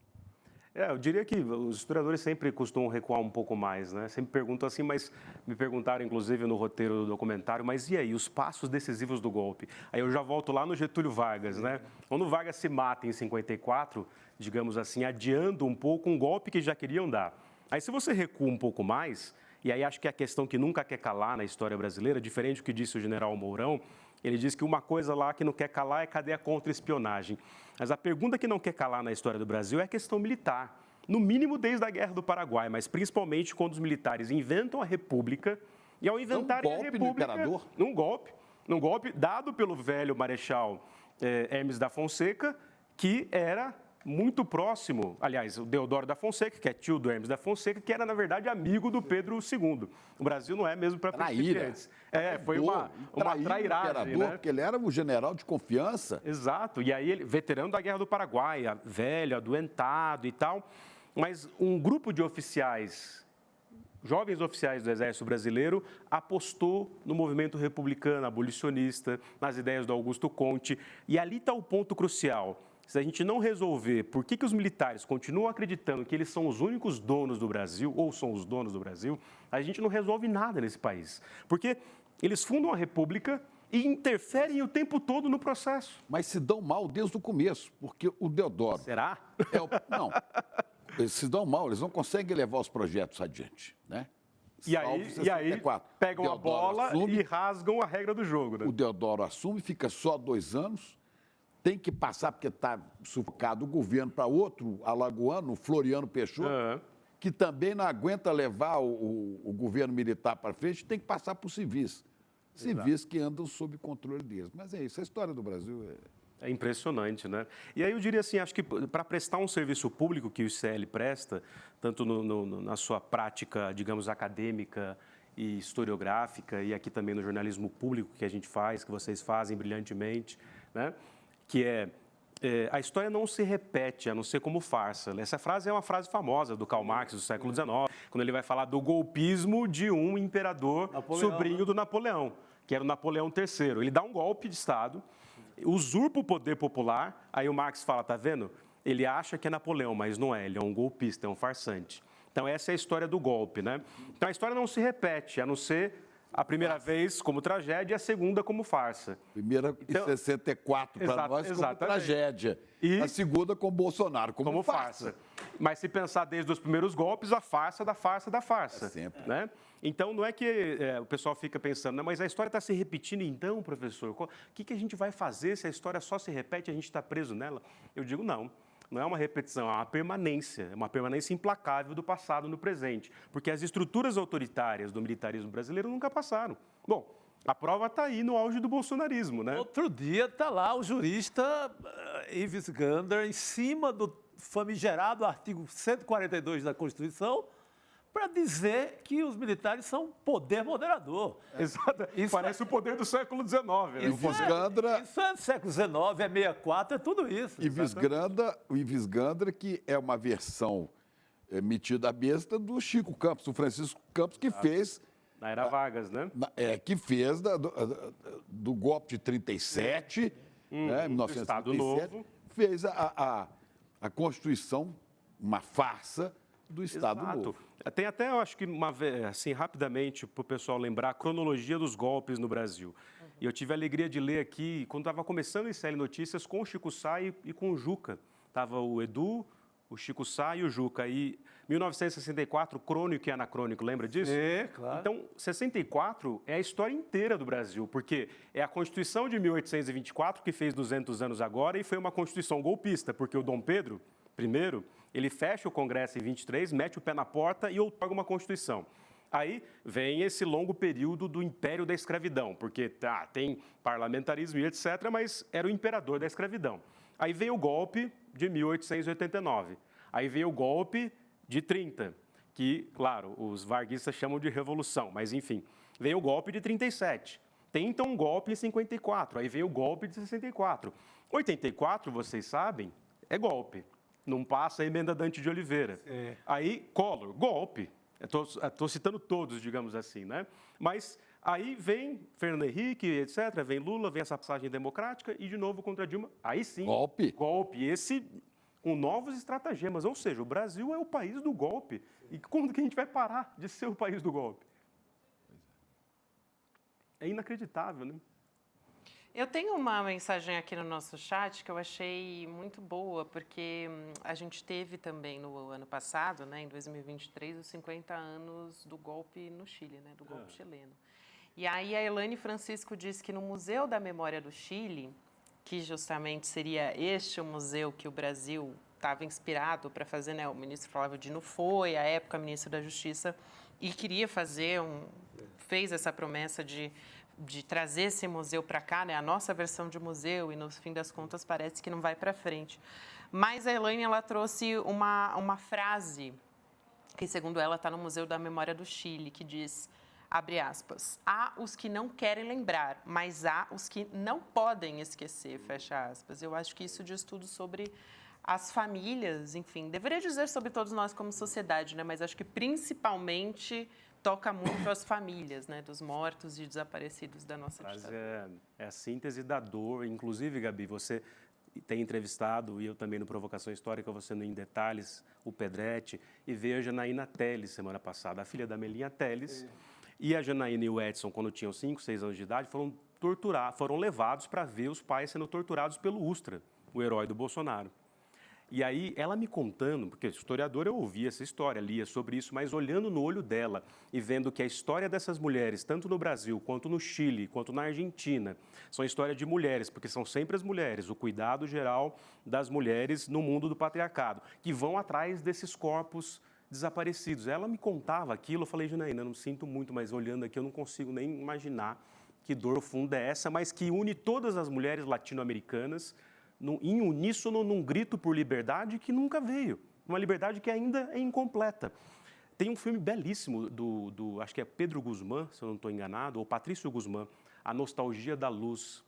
Eu diria que os historiadores sempre costumam recuar um pouco mais, né? Sempre perguntam assim, mas me perguntaram, inclusive, no roteiro do documentário, mas e aí, os passos decisivos do golpe? Aí eu já volto lá no Getúlio Vargas, né? Quando o Vargas se mata em 54, digamos assim, adiando um pouco um golpe que já queriam dar. Aí se você recua um pouco mais, e aí acho que é a questão que nunca quer calar na história brasileira, diferente do que disse o general Mourão, ele diz que uma coisa lá que não quer calar é cadeia contra espionagem. Mas a pergunta que não quer calar na história do Brasil é a questão militar. no mínimo desde a Guerra do Paraguai, mas principalmente quando os militares inventam a República e ao inventarem a República... Um golpe dado pelo velho Marechal Hermes da Fonseca, que era muito próximo, aliás, o Deodoro da Fonseca, que é tio do Hermes da Fonseca, que era, na verdade, amigo do Pedro II. O Brasil não é mesmo para principiantes. Foi uma trairagem, né? Porque ele era o general de confiança. Exato, e aí ele, veterano da Guerra do Paraguai, velho, adoentado e tal, mas um grupo de oficiais, jovens oficiais do Exército Brasileiro, apostou no movimento republicano, abolicionista, nas ideias do Augusto Conte, e ali está o ponto crucial. Se a gente não resolver por que os militares continuam acreditando que eles são os únicos donos do Brasil, ou são os donos do Brasil, a gente não resolve nada nesse país. Porque eles fundam a República e interferem o tempo todo no processo. Mas se dão mal desde o começo, porque o Deodoro... Será? Não, eles se dão mal, eles não conseguem levar os projetos adiante, né? E aí pegam a bola e rasgam a regra do jogo, né? O Deodoro assume, fica só 2 anos, tem que passar, porque está sufocado o governo, para outro alagoano, Floriano Peixoto, que também não aguenta levar o governo militar para frente, tem que passar por civis. Civis que andam sob controle deles. Mas é isso, a história do Brasil é impressionante, né? E aí eu diria assim, acho que para prestar um serviço público que o ICL presta, tanto na sua prática, digamos, acadêmica e historiográfica, e aqui também no jornalismo público que a gente faz, que vocês fazem brilhantemente, né? Que a história não se repete, a não ser como farsa. Essa frase é uma frase famosa do Karl Marx, do século XIX, quando ele vai falar do golpismo de um imperador sobrinho do Napoleão, que era o Napoleão III. Ele dá um golpe de Estado, usurpa o poder popular, aí o Marx fala, tá vendo? Ele acha que é Napoleão, mas não é, ele é um golpista, é um farsante. Então essa é a história do golpe, né? Então a história não se repete, a não ser a primeira vez como tragédia e a segunda como farsa. Primeira em 64 para nós como tragédia. E a segunda com Bolsonaro como farsa. Mas se pensar desde os primeiros golpes, a farsa da farsa da farsa. É sempre. Né? Então, não é que o pessoal fica pensando, não, mas a história está se repetindo, então, professor, o que a gente vai fazer se a história só se repete e a gente está preso nela? Eu digo, não. Não é uma repetição, é uma permanência implacável do passado no presente, porque as estruturas autoritárias do militarismo brasileiro nunca passaram. Bom, a prova está aí no auge do bolsonarismo, né? Outro dia está lá o jurista Ives Gander em cima do famigerado artigo 142 da Constituição, para dizer que os militares são poder moderador. Exato. Isso parece o poder do século XIX. Né? Isso é do século XIX, é 64, é tudo isso. O Ives Gandra, que é uma versão metida à besta do Chico Campos, do Francisco Campos, que fez... Na era Vargas, né? Que fez do golpe de 37, né, 1937, Estado Novo. Fez a Constituição, uma farsa do Estado Novo. Tem até, eu acho que, assim, rapidamente, para o pessoal lembrar, a cronologia dos golpes no Brasil. E eu tive a alegria de ler aqui, quando estava começando o ICL Notícias, com o Chico Sá e com o Juca. Estava o Edu, o Chico Sá e o Juca. E 1964, crônico e anacrônico, lembra disso? É, claro. Então, 64 é a história inteira do Brasil, porque é a Constituição de 1824, que fez 200 anos agora, e foi uma Constituição golpista, porque o Dom Pedro I, ele fecha o Congresso em 23, mete o pé na porta e outorga uma Constituição. Aí vem esse longo período do Império da Escravidão, porque tem parlamentarismo e etc., mas era o imperador da escravidão. Aí veio o golpe de 1889. Aí veio o golpe de 30, que, claro, os varguistas chamam de revolução, mas enfim. Veio o golpe de 37. Tem então um golpe em 54, aí veio o golpe de 64. 84, vocês sabem, é golpe. Não passa a emenda Dante de Oliveira. Aí, Collor, golpe. Estou citando todos, digamos assim, né? Mas aí vem Fernando Henrique, etc., vem Lula, vem essa passagem democrática e, de novo, contra Dilma. Aí sim, golpe. Esse com novos estratagemas. Ou seja, o Brasil é o país do golpe. E quando que a gente vai parar de ser o país do golpe? É inacreditável, né? Eu tenho uma mensagem aqui no nosso chat que eu achei muito boa, porque a gente teve também no ano passado, né, em 2023, os 50 anos do golpe no Chile, né, do golpe chileno. E aí a Elaine Francisco disse que no Museu da Memória do Chile, que justamente seria este o museu que o Brasil estava inspirado para fazer, né? O ministro Flávio Dino foi, à época, ministro da Justiça, e queria fazer fez essa promessa de trazer esse museu para cá, né? A nossa versão de museu, e no fim das contas parece que não vai para frente. Mas a Elaine, ela trouxe uma frase que, segundo ela, está no Museu da Memória do Chile, que diz, abre aspas, há os que não querem lembrar, mas há os que não podem esquecer, fecha aspas. Eu acho que isso diz tudo sobre as famílias, enfim, deveria dizer sobre todos nós como sociedade, né? Mas acho que principalmente toca muito as famílias, né? Dos mortos e desaparecidos da nossa ditadura. É a síntese da dor. Inclusive, Gabi, você tem entrevistado, e eu também no Provocação Histórica, você no Em Detalhes, o Pedretti, e veio a Janaína Teles semana passada, a filha da Melinha Teles. E a Janaína e o Edson, quando tinham 5, 6 anos de idade, foram levados para ver os pais sendo torturados pelo Ustra, o herói do Bolsonaro. E aí, ela me contando, porque historiador eu ouvia essa história, lia sobre isso, mas olhando no olho dela e vendo que a história dessas mulheres, tanto no Brasil, quanto no Chile, quanto na Argentina, são histórias de mulheres, porque são sempre as mulheres, o cuidado geral das mulheres no mundo do patriarcado, que vão atrás desses corpos desaparecidos. Ela me contava aquilo, eu falei, Janaína, não sinto muito, mas olhando aqui eu não consigo nem imaginar que dor profunda é essa, mas que une todas as mulheres latino-americanas em uníssono, num grito por liberdade que nunca veio, uma liberdade que ainda é incompleta. Tem um filme belíssimo acho que é Pedro Guzmán, se eu não estou enganado, ou Patrício Guzmán, A Nostalgia da Luz.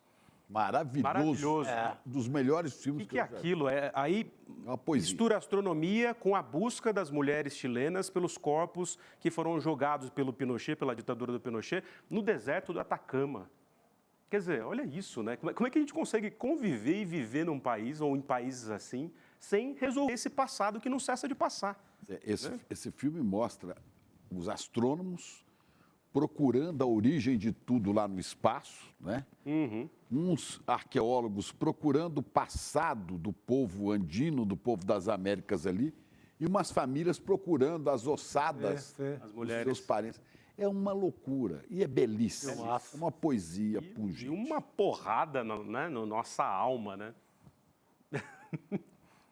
Maravilhoso. Dos melhores filmes que é aquilo? Aí mistura a astronomia com a busca das mulheres chilenas pelos corpos que foram jogados pelo Pinochet, pela ditadura do Pinochet, no deserto do Atacama. Quer dizer, olha isso, né? Como é que a gente consegue conviver e viver num país, ou em países assim, sem resolver esse passado que não cessa de passar? Esse filme mostra os astrônomos procurando a origem de tudo lá no espaço, né? Uns arqueólogos procurando o passado do povo andino, do povo das Américas ali, e umas famílias procurando as ossadas dos seus parentes. É uma loucura e é belíssimo. É uma poesia pungente. E uma porrada na nossa alma, né?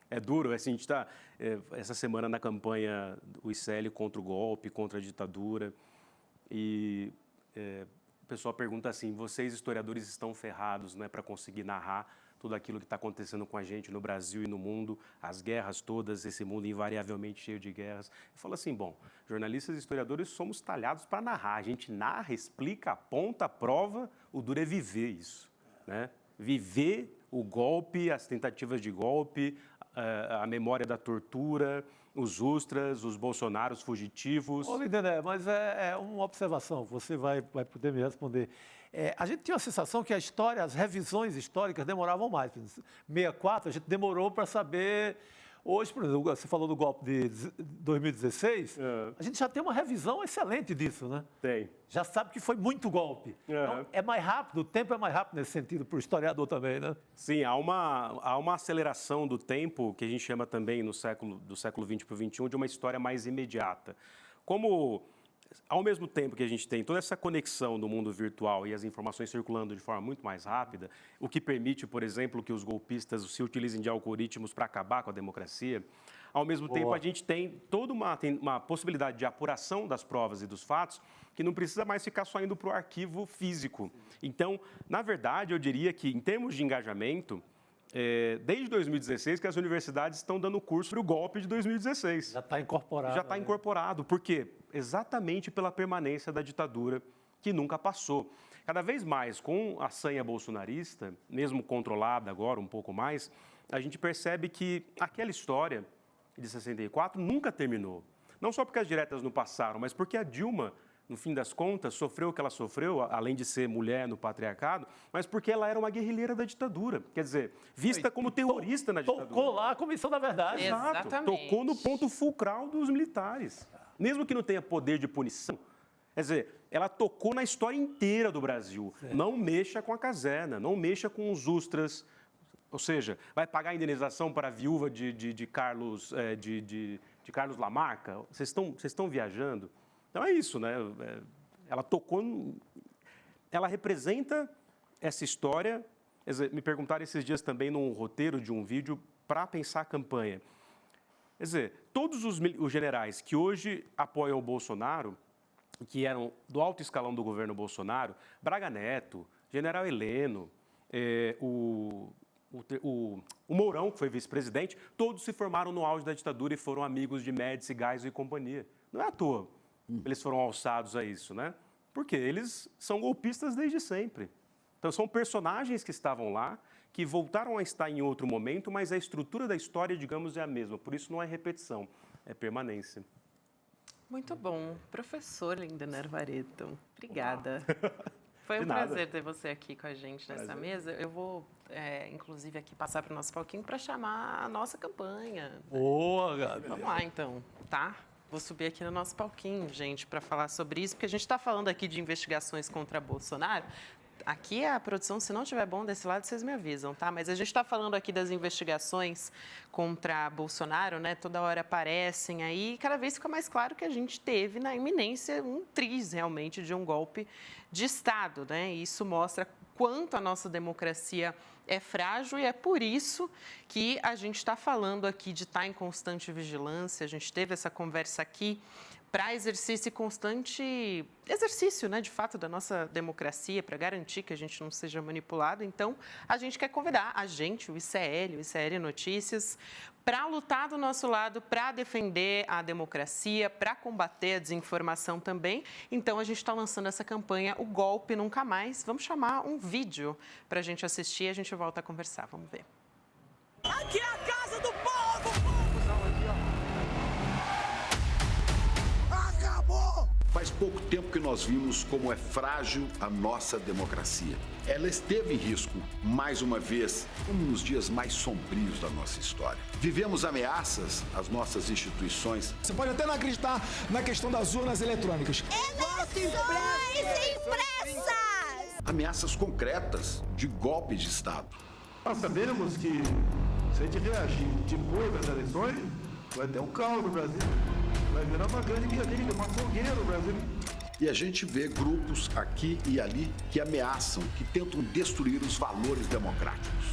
É duro. Assim, a gente está essa semana na campanha do ICL contra o golpe, contra a ditadura. E o pessoal pergunta assim, vocês historiadores estão ferrados, né, para conseguir narrar tudo aquilo que está acontecendo com a gente no Brasil e no mundo, as guerras todas, esse mundo invariavelmente cheio de guerras. Eu falo assim, bom, jornalistas e historiadores somos talhados para narrar. A gente narra, explica, aponta, prova, o duro é viver isso, né? Viver o golpe, as tentativas de golpe, a memória da tortura, os Ustras, os Bolsonaros fugitivos. Ô, Lindené, mas é uma observação, você vai poder me responder. A gente tinha a sensação que as revisões históricas demoravam mais. 64, a gente demorou para saber. Hoje, por exemplo, você falou do golpe de 2016, a gente já tem uma revisão excelente disso, né? Tem. Já sabe que foi muito golpe. Então, é mais rápido, o tempo é mais rápido nesse sentido, para o historiador também, né? Sim, há uma aceleração do tempo, que a gente chama também do século XX para o XXI, de uma história mais imediata. Como, ao mesmo tempo que a gente tem toda essa conexão do mundo virtual e as informações circulando de forma muito mais rápida, o que permite, por exemplo, que os golpistas se utilizem de algoritmos para acabar com a democracia, ao mesmo tempo a gente tem toda uma possibilidade de apuração das provas e dos fatos que não precisa mais ficar só indo para o arquivo físico. Então, na verdade, eu diria que, em termos de engajamento, desde 2016 que as universidades estão dando curso para o golpe de 2016. Já está incorporado. Já está incorporado. Por quê? Exatamente pela permanência da ditadura que nunca passou. Cada vez mais, com a sanha bolsonarista, mesmo controlada agora um pouco mais, a gente percebe que aquela história de 64 nunca terminou. Não só porque as diretas não passaram, mas porque a Dilma, no fim das contas, sofreu o que ela sofreu, além de ser mulher no patriarcado, mas porque ela era uma guerrilheira da ditadura. Quer dizer, vista como terrorista na ditadura. Tocou lá a Comissão da Verdade. Exato. Tocou no ponto fulcral dos militares. Mesmo que não tenha poder de punição. Quer dizer, ela tocou na história inteira do Brasil. Certo. Não mexa com a caserna, não mexa com os Ustras. Ou seja, vai pagar a indenização para a viúva de Carlos Lamarca? Vocês estão viajando? Então é isso, né? Ela tocou, ela representa essa história. Me perguntaram esses dias também num roteiro de um vídeo para pensar a campanha. Quer dizer, todos os generais que hoje apoiam o Bolsonaro, que eram do alto escalão do governo Bolsonaro, Braga Neto, General Heleno, o Mourão, que foi vice-presidente, todos se formaram no auge da ditadura e foram amigos de Médici, Geisel e companhia. Não é à toa eles foram alçados a isso, né? Porque eles são golpistas desde sempre. Então, são personagens que estavam lá, que voltaram a estar em outro momento, mas a estrutura da história, digamos, é a mesma. Por isso, não é repetição, é permanência. Muito bom. Professor Lindenor Barreto, obrigada. Foi um nada. prazer ter você aqui com a gente nessa mesa. Eu vou, inclusive, aqui passar para o nosso palquinho para chamar a nossa campanha. Boa, Gabi. Vamos lá, então, tá? Vou subir aqui no nosso palquinho, gente, para falar sobre isso, porque a gente está falando aqui de investigações contra Bolsonaro. Aqui a produção, se não estiver bom desse lado, vocês me avisam, tá? Mas a gente está falando aqui das investigações contra Bolsonaro, né? Toda hora aparecem aí, e cada vez fica mais claro que a gente teve na iminência um triz, realmente, de um golpe de Estado, né? E isso mostra quanto a nossa democracia é frágil e é por isso que a gente está falando aqui de estar em constante vigilância. A gente teve essa conversa aqui para exercício constante, né, de fato, da nossa democracia, para garantir que a gente não seja manipulado. Então, a gente quer convidar a gente, o ICL Notícias, para lutar do nosso lado, para defender a democracia, para combater a desinformação também. Então, a gente está lançando essa campanha, O Golpe Nunca Mais. Vamos chamar um vídeo para a gente assistir e a gente volta a conversar. Vamos ver. Aqui é a casa do povo! Faz pouco tempo que nós vimos como é frágil a nossa democracia. Ela esteve em risco, mais uma vez, como nos dias mais sombrios da nossa história. Vivemos ameaças às nossas instituições. Você pode até não acreditar na questão das urnas eletrônicas. Eleições impressas! Ameaças concretas de golpe de Estado. Nós sabemos que se a gente reagir depois das eleições, vai ter um caos no Brasil. Vai virar uma grande guerrilha, uma fogueira no Brasil. E a gente vê grupos aqui e ali que ameaçam, que tentam destruir os valores democráticos.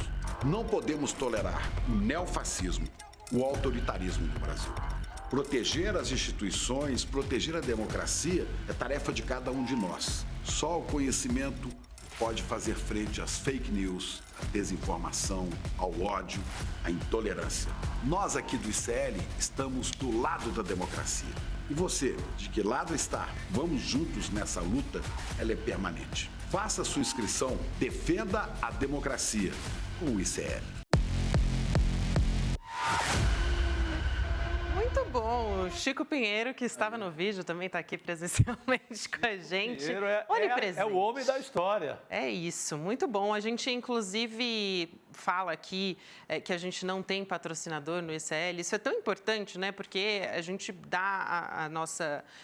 Não podemos tolerar o neofascismo, o autoritarismo no Brasil. Proteger as instituições, proteger a democracia é tarefa de cada um de nós. Só o conhecimento pode fazer frente às fake news, à desinformação, ao ódio, à intolerância. Nós aqui do ICL estamos do lado da democracia. E você, de que lado está? Vamos juntos nessa luta, ela é permanente. Faça sua inscrição, defenda a democracia com o ICL. Muito bom. O Chico Pinheiro, que estava no vídeo, também está aqui presencialmente com a gente. Pinheiro Onipresente. é o homem da história. É isso, muito bom. A gente, inclusive, fala aqui que a gente não tem patrocinador no ICL. Isso é tão importante, né? Porque a gente dá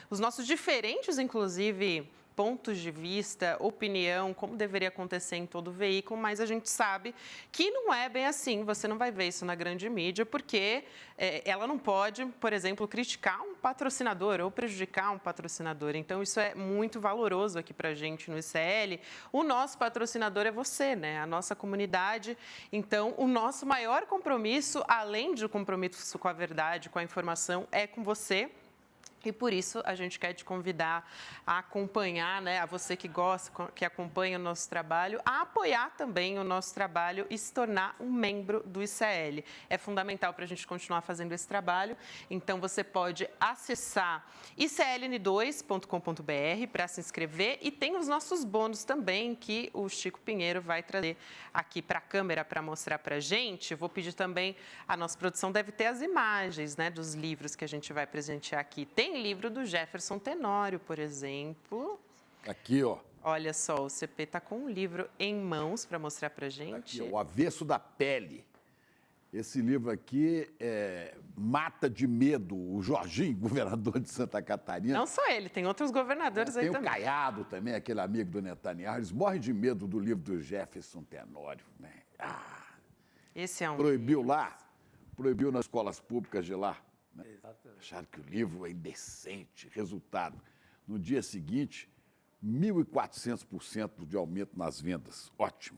os nossos diferentes, inclusive, pontos de vista, opinião, como deveria acontecer em todo veículo, mas a gente sabe que não é bem assim. Você não vai ver isso na grande mídia, porque ela não pode, por exemplo, criticar um patrocinador ou prejudicar um patrocinador. Então, isso é muito valoroso aqui para a gente no ICL. O nosso patrocinador é você, né? A nossa comunidade. Então, o nosso maior compromisso, além de compromisso com a verdade, com a informação, é com você. E por isso a gente quer te convidar a acompanhar, né, a você que gosta, que acompanha o nosso trabalho, a apoiar também o nosso trabalho e se tornar um membro do ICL. É fundamental para a gente continuar fazendo esse trabalho. Então você pode acessar icln2.com.br para se inscrever e tem os nossos bônus também que o Chico Pinheiro vai trazer aqui para a câmera para mostrar para a gente. Vou pedir também, a nossa produção deve ter as imagens, né, dos livros que a gente vai presentear aqui. Tem livro do Jefferson Tenório, por exemplo. Aqui, ó. Olha só, o CP está com um livro em mãos para mostrar para a gente. Aqui, O Avesso da Pele. Esse livro aqui mata de medo o Jorginho, governador de Santa Catarina. Não só ele, tem outros governadores aí também. Tem o Caiado também, aquele amigo do Netanyahu. Eles morrem de medo do livro do Jefferson Tenório, né? Esse é um... Proibiu nas escolas públicas de lá. Né? Acharam que o livro é indecente. Resultado, no dia seguinte, 1.400% de aumento nas vendas. Ótimo.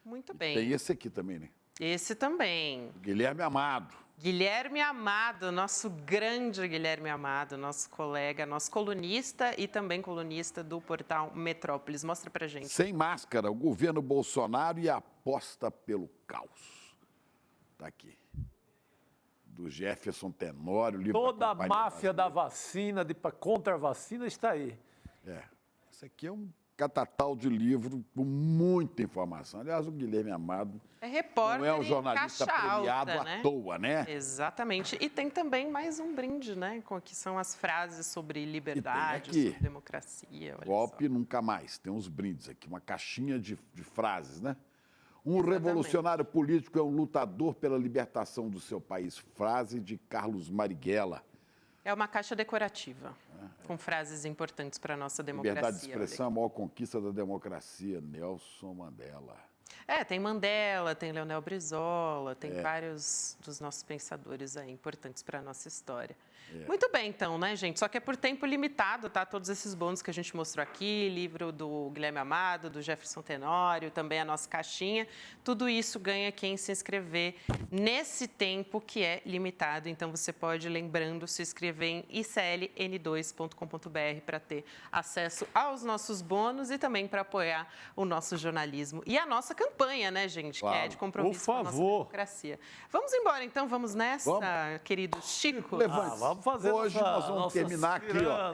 Muito bem. Tem esse aqui também, né? Esse também. Guilherme Amado. Guilherme Amado, nosso grande Guilherme Amado, nosso colega, nosso colunista e também colunista do portal Metrópolis. Mostra pra gente. Sem máscara, o governo Bolsonaro e a aposta pelo caos. Tá aqui. Do Jefferson Tenório. Livro Toda da a máfia da vacina, contra a vacina, está aí. Esse aqui é um catatal de livro com muita informação. Aliás, o Guilherme Amado é repórter, não é um jornalista premiado alta, à toa, né? Exatamente. E tem também mais um brinde, né? Que são as frases sobre liberdade, aqui, sobre democracia. Golpe nunca mais. Tem uns brindes aqui, uma caixinha de frases, né? Um revolucionário político é um lutador pela libertação do seu país. Frase de Carlos Marighella. É uma caixa decorativa, com frases importantes para a nossa democracia. Liberdade de expressão é a maior conquista da democracia. Nelson Mandela. Tem Mandela, tem Leonel Brizola, tem vários dos nossos pensadores aí importantes para a nossa história. Muito bem, então, né, gente? Só que é por tempo limitado, tá? Todos esses bônus que a gente mostrou aqui, livro do Guilherme Amado, do Jefferson Tenório, também a nossa caixinha, tudo isso ganha quem se inscrever nesse tempo que é limitado. Então, você pode, lembrando, se inscrever em icl2.com.br para ter acesso aos nossos bônus e também para apoiar o nosso jornalismo e a nossa campanha, né, gente? Claro. Que é de compromisso Por com a nossa favor. democracia. Vamos embora, então? Vamos nessa, querido Chico? Vamos fazer hoje nós vamos terminar aqui, ó.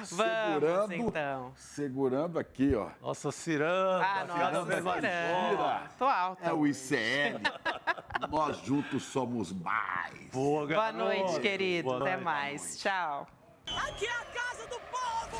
Vamos, então. Segurando aqui, ó. Nossa ciranda. Nossa ciranda. Tô alta. É o ICL. Nós juntos somos mais. Boa noite, querido. Até mais. Tchau. Aqui é a casa do povo!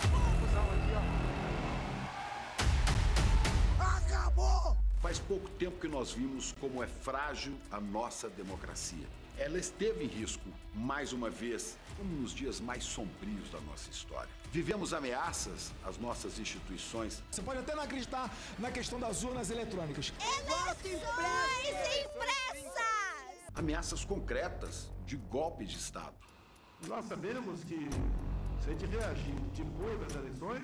Acabou! Faz pouco tempo que nós vimos como é frágil a nossa democracia. Ela esteve em risco, mais uma vez, como nos dias mais sombrios da nossa história. Vivemos ameaças às nossas instituições. Você pode até não acreditar na questão das urnas eletrônicas. Eleições impressas! Ameaças concretas de golpe de Estado. Nós sabemos que se a gente reagir depois das eleições,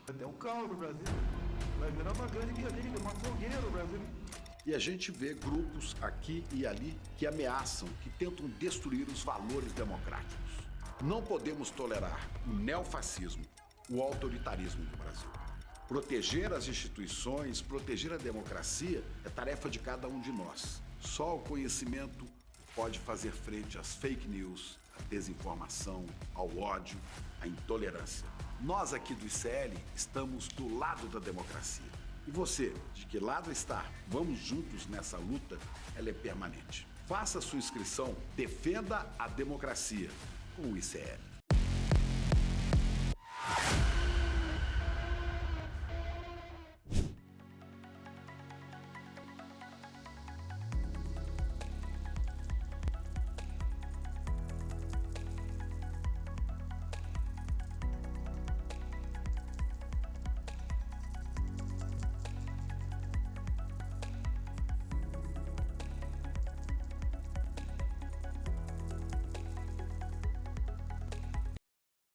vai ter um caos no Brasil. Vai virar uma grande guerrilha, uma fogueira no Brasil. E a gente vê grupos aqui e ali que ameaçam, que tentam destruir os valores democráticos. Não podemos tolerar o neofascismo, o autoritarismo no Brasil. Proteger as instituições, proteger a democracia é tarefa de cada um de nós. Só o conhecimento pode fazer frente às fake news, à desinformação, ao ódio, à intolerância. Nós aqui do ICL estamos do lado da democracia. E você, de que lado está? Vamos juntos nessa luta, ela é permanente. Faça sua inscrição, defenda a democracia com o ICL.